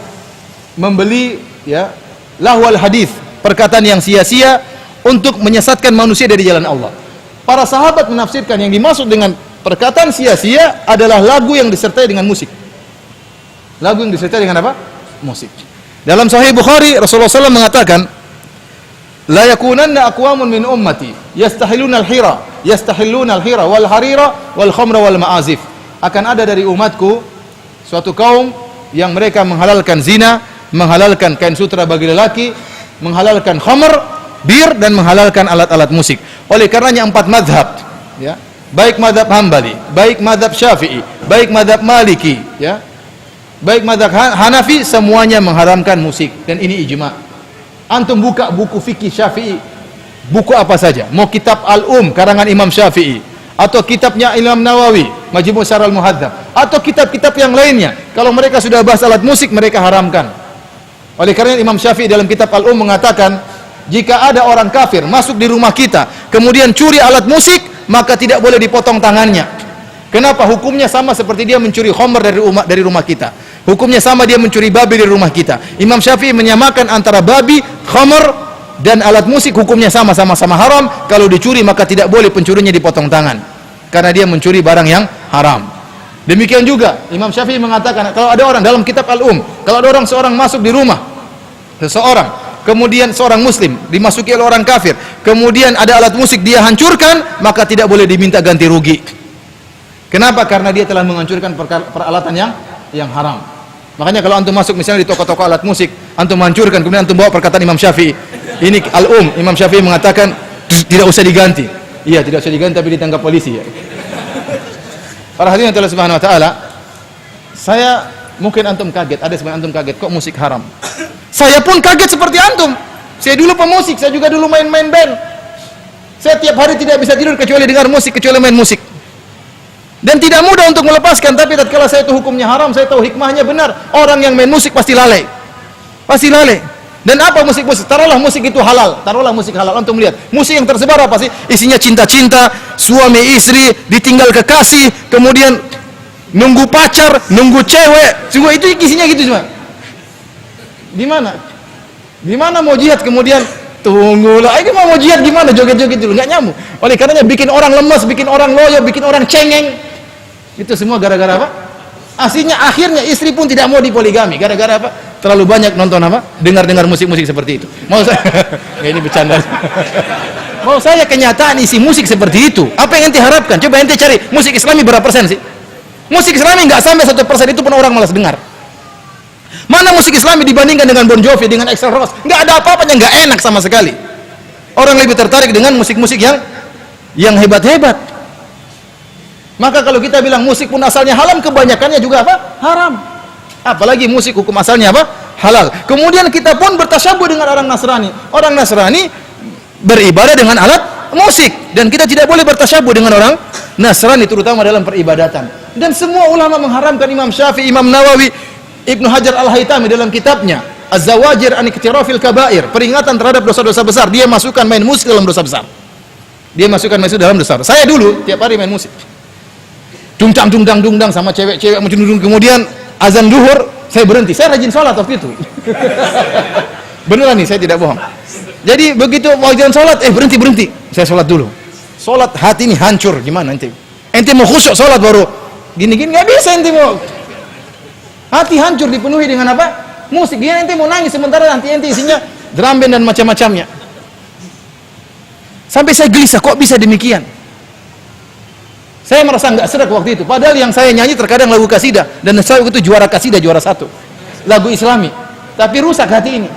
membeli ya lahwal hadith, perkataan yang sia-sia untuk menyesatkan manusia dari jalan Allah. Para sahabat menafsirkan yang dimaksud dengan perkataan sia-sia adalah lagu yang disertai dengan musik. Lagu yang disertai dengan apa? Musik. Dalam Sahih Bukhari Rasulullah SAW mengatakan, la yakunanna aqwamun min ummati yastahilluna al-hira wal harira wal khamra wal ma'azif. Akan ada dari umatku suatu kaum yang mereka menghalalkan zina, menghalalkan kain sutra bagi lelaki, menghalalkan khamr, bir, dan menghalalkan alat-alat musik. Oleh karenanya 4 mazhab ya, baik mazhab Hambali, baik mazhab Syafi'i, baik mazhab Maliki ya, baik mazhab Hanafi, semuanya mengharamkan musik, dan ini ijma. Antum buka buku fikih Syafi'i, buku apa saja, mau kitab karangan Imam Syafi'i, atau kitabnya Imam Nawawi, Majmu' Syarah Al-Muhadzab, atau kitab-kitab yang lainnya, kalau mereka sudah bahas alat musik, mereka haramkan. Oleh karena Imam Syafi'i dalam kitab mengatakan, jika ada orang kafir masuk di rumah kita, kemudian curi alat musik, maka tidak boleh dipotong tangannya. Kenapa? Hukumnya sama seperti dia mencuri khamr dari rumah kita. Hukumnya sama dia mencuri babi dari rumah kita. Imam Syafi'i menyamakan antara babi, khamr, dan alat musik hukumnya sama-sama haram. Kalau dicuri maka tidak boleh pencurinya dipotong tangan, karena dia mencuri barang yang haram. Demikian juga Imam Syafi'i mengatakan, kalau ada orang dalam kitab kalau ada seorang masuk di rumah seseorang, kemudian seorang muslim dimasuki oleh orang kafir, kemudian ada alat musik dia hancurkan, maka tidak boleh diminta ganti rugi. Kenapa? Karena dia telah menghancurkan peralatan yang haram. Makanya kalau antum masuk misalnya di toko-toko alat musik, antum hancurkan, kemudian antum bawa perkataan Imam Syafi'i, ini Imam Syafi'i mengatakan tidak usah diganti. Iya, tidak usah diganti, tapi ditangkap polisi ya. Para hadirin Allah Subhanahu wa taala, saya mungkin antum kaget, ada sebagian antum kaget kok musik haram. Saya pun kaget seperti antum. Saya dulu pemusik, saya juga dulu main-main band. Saya tiap hari tidak bisa tidur kecuali dengar musik, kecuali main musik. Dan tidak mudah untuk melepaskan, tapi tatkala saya tahu hukumnya haram, saya tahu hikmahnya benar. Orang yang main musik pasti lalai. Pasti lalai. Dan apa musik-musik? Taruhlah musik itu halal. Taruhlah musik halal. Antum lihat, musik yang tersebar apa sih? Isinya cinta-cinta, suami istri, ditinggal kekasih, kemudian nunggu pacar, nunggu cewek. Semua itu isinya gitu semua. Di mana? Di mana mau jihad kemudian tunggulah. Ini mau jihad gimana? Joget-joget dulu, enggak nyambung. Oleh karenanya bikin orang lemes, bikin orang loyo, bikin orang cengeng. Itu semua gara-gara apa? Aslinya akhirnya istri pun tidak mau dipoligami. Gara-gara apa? Terlalu banyak nonton apa? Dengar-dengar musik-musik seperti itu. Mau saya ini bercanda. Mau saya kenyataan isi musik seperti itu. Apa yang ente harapkan? Coba ente cari musik Islami berapa persen sih? Musik Islami nggak sampai 1%, itu pun orang malas dengar. Mana musik Islami dibandingkan dengan Bon Jovi, dengan Axl Rose? Nggak ada apa-apanya, nggak enak sama sekali. Orang lebih tertarik dengan musik-musik yang hebat-hebat. Maka kalau kita bilang musik pun asalnya halal, kebanyakannya juga apa? Haram. Apalagi musik hukum asalnya apa? Halal. Kemudian kita pun bertasyabuh dengan orang Nasrani. Orang Nasrani beribadah dengan alat musik, dan kita tidak boleh bertasyabuh dengan orang Nasrani, terutama dalam peribadatan. Dan semua ulama mengharamkan. Imam Syafi'i, Imam Nawawi, Ibnu Hajar Al-Haytami dalam kitabnya Az-Zawajir an Iktirafil Kabair, peringatan terhadap dosa-dosa besar, dia masukkan main musik dalam dosa besar. Dia masukkan musik dalam dosa besar. Saya dulu tiap hari main musik. Dungdang sama cewek-cewek mencundung, kemudian azan duhur saya berhenti. Saya rajin sholat waktu itu. Beneran nih, saya tidak bohong. Jadi begitu wajiban sholat, berhenti. Saya sholat dulu. Sholat hati ini hancur, gimana ente? Ente mau khusyuk sholat baru gini-gini, nggak bisa ente mau. Hati hancur dipenuhi dengan apa? Musik. Dia ente mau nangis, sementara nanti ente isinya drum band dan macam-macamnya. Sampai saya gelisah, kok bisa demikian? Saya merasa nggak serak waktu itu. Padahal yang saya nyanyi terkadang lagu kasidah, dan saya waktu itu juara kasidah, juara 1 lagu Islami. Tapi rusak hati ini.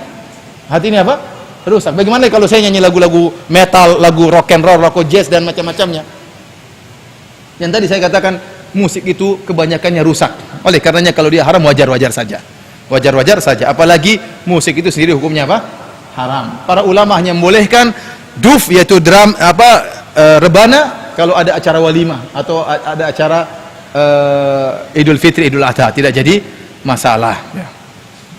Hati ini apa? Rusak. Bagaimana kalau saya nyanyi lagu-lagu metal, lagu rock and roll, lagu jazz dan macam-macamnya? Yang tadi saya katakan, musik itu kebanyakannya rusak. Oleh karenanya kalau dia haram, wajar-wajar saja. Wajar-wajar saja. Apalagi musik itu sendiri hukumnya apa? Haram. Para ulama hanya membolehkan duf, yaitu drum rebana, kalau ada acara walimah atau ada acara Idul Fitri, Idul Adha, tidak jadi masalah.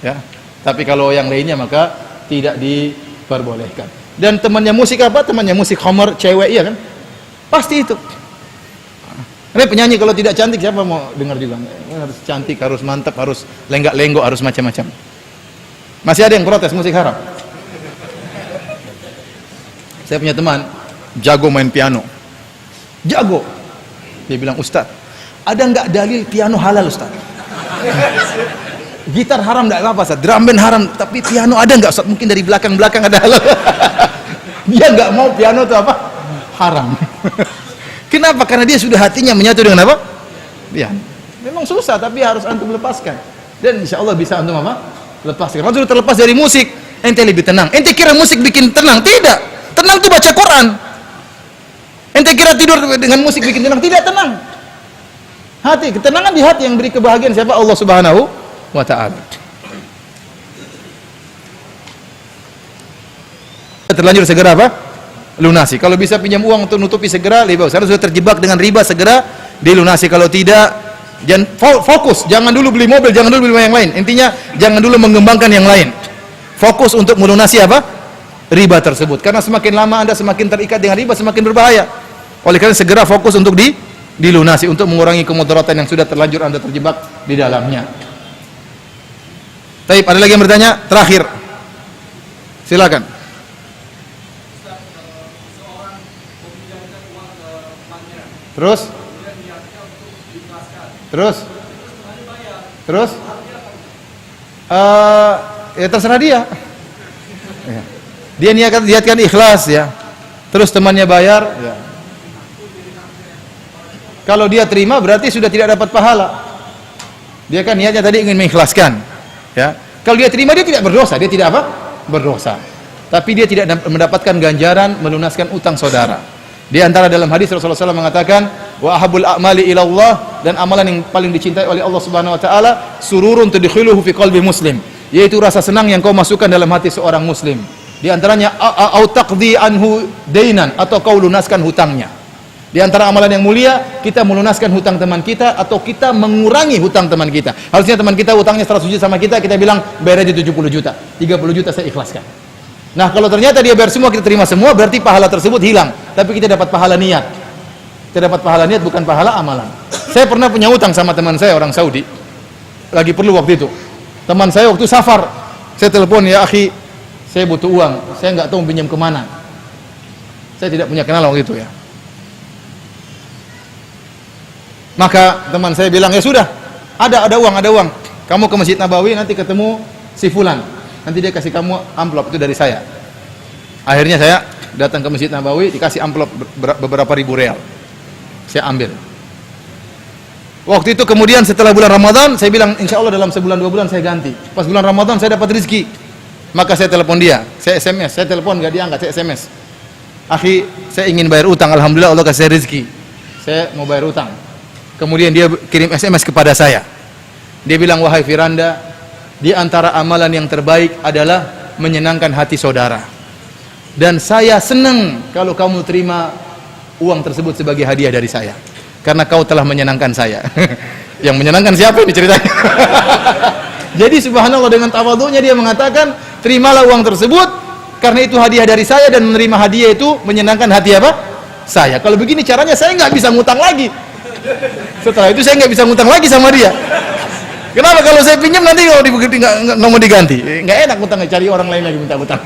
Ya. Tapi kalau yang lainnya maka tidak diperbolehkan. Dan temannya musik apa? Temannya musik homer, cewek, iya kan? Pasti itu. Ini penyanyi kalau tidak cantik siapa mau dengar juga? Harus cantik, harus mantap, harus lenggak-lenggok, harus macam-macam. Masih ada yang protes musik haram. Saya punya teman jago main piano. Jago. Dia bilang, "Ustaz, ada nggak dalil piano halal, Ustaz?" Gitar haram enggak apa, Ustaz? Drum band haram, tapi piano ada nggak, Ustaz? Mungkin dari belakang-belakang ada halal. Dia nggak mau piano itu apa? Haram. Kenapa? Karena dia sudah hatinya menyatu dengan apa? Ya. Memang susah, tapi harus antum lepaskan. Dan insya Allah bisa antum apa? Lepaskan. Kalau sudah terlepas dari musik, ente lebih tenang. Ente kira musik bikin tenang? Tidak. Tenang itu baca Quran. Ente kira tidur dengan musik bikin tenang? Tidak tenang. Hati, ketenangan di hati yang beri kebahagiaan siapa? Allah Subhanahu wa ta'ala. Terlanjur segera apa? Lunasi. Kalau bisa pinjam uang untuk nutupi segera, lebih bagus. Karena sudah terjebak dengan riba, segera dilunasi. Kalau tidak, jangan fokus. Jangan dulu beli mobil, jangan dulu beli yang lain. Intinya jangan dulu mengembangkan yang lain. Fokus untuk melunasi apa? Riba tersebut. Karena semakin lama Anda semakin terikat dengan riba, semakin berbahaya. Oleh karena segera fokus untuk dilunasi, untuk mengurangi kemudaratan yang sudah terlanjur Anda terjebak di dalamnya. Baik, ada lagi yang bertanya? Terakhir. Silakan. Terus? Terus? Terus? Ya terserah dia. Ya. Dia niatkan ikhlas ya. Terus temannya bayar ya. Kalau dia terima berarti sudah tidak dapat pahala. Dia kan niatnya tadi ingin mengikhlaskan ya. Kalau dia terima dia tidak berdosa, dia tidak apa? Berdosa. Tapi dia tidak mendapatkan ganjaran melunaskan utang saudara. Di antara dalam hadis Rasulullah SAW mengatakan, wa ahabul a'mali ilallah, dan amalan yang paling dicintai oleh Allah Subhanahu wa taala, sururun tudkhiluhu fi qalbi muslim, yaitu rasa senang yang kau masukkan dalam hati seorang muslim. Di antaranya au taqdi anhu dainan, atau kau lunaskan hutangnya. Di antara amalan yang mulia, kita melunaskan hutang teman kita atau kita mengurangi hutang teman kita. Harusnya teman kita hutangnya 100 juta sama kita bilang bayar aja 70 juta, 30 juta saya ikhlaskan. Nah, kalau ternyata dia bayar semua, kita terima semua, berarti pahala tersebut hilang. Tapi kita dapat pahala niat. Kita dapat pahala niat, bukan pahala amalan. Saya pernah punya utang sama teman saya orang Saudi. Lagi perlu waktu itu. Teman saya waktu safar, saya telepon, ya akhi, saya butuh uang. Saya nggak tahu pinjam kemana. Saya tidak punya kenal waktu itu ya. Maka teman saya bilang, ya sudah, ada uang. Kamu ke Masjid Nabawi, nanti ketemu si Fulan. Nanti dia kasih kamu amplop, itu dari saya. Akhirnya saya datang ke Masjid Nabawi, dikasih amplop beberapa ribu real. Saya ambil. Waktu itu kemudian setelah bulan Ramadan, saya bilang insya Allah dalam sebulan 2 bulan saya ganti. Pas bulan Ramadan saya dapat rezeki. Maka saya telepon dia, saya SMS, saya telepon nggak diangkat, saya SMS. Akhi, saya ingin bayar utang, alhamdulillah Allah kasih rezeki. Saya mau bayar utang. Kemudian dia kirim SMS kepada saya. Dia bilang, wahai Firanda, di antara amalan yang terbaik adalah menyenangkan hati saudara. Dan saya senang kalau kamu terima uang tersebut sebagai hadiah dari saya. Karena kau telah menyenangkan saya. Yang menyenangkan siapa ini ceritanya? Jadi subhanallah, dengan tawadhu'nya dia mengatakan, terimalah uang tersebut karena itu hadiah dari saya, dan menerima hadiah itu menyenangkan hati apa? Saya. Kalau begini caranya saya nggak bisa ngutang lagi. Setelah itu saya nggak bisa ngutang lagi sama dia. Kenapa? Kalau saya pinjam nanti kalau nggak mau diganti, nggak enak ngutangnya, cari orang lain lagi minta utang.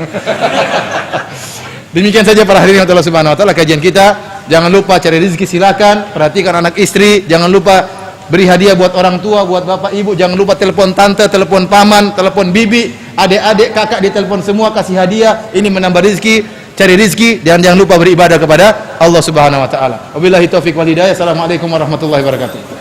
Demikian saja para hadirin Allah Subhanahu wa taala kajian kita. Jangan lupa cari rezeki, silakan, perhatikan anak istri, jangan lupa beri hadiah buat orang tua, buat bapak ibu, jangan lupa telepon tante, telepon paman, telepon bibi, adik-adik, kakak, ditelepon semua, kasih hadiah, ini menambah rezeki, cari rezeki, dan jangan lupa beribadah kepada Allah Subhanahu wa taala. Wabillahi taufik wal hidayah. Assalamualaikum warahmatullahi wabarakatuh.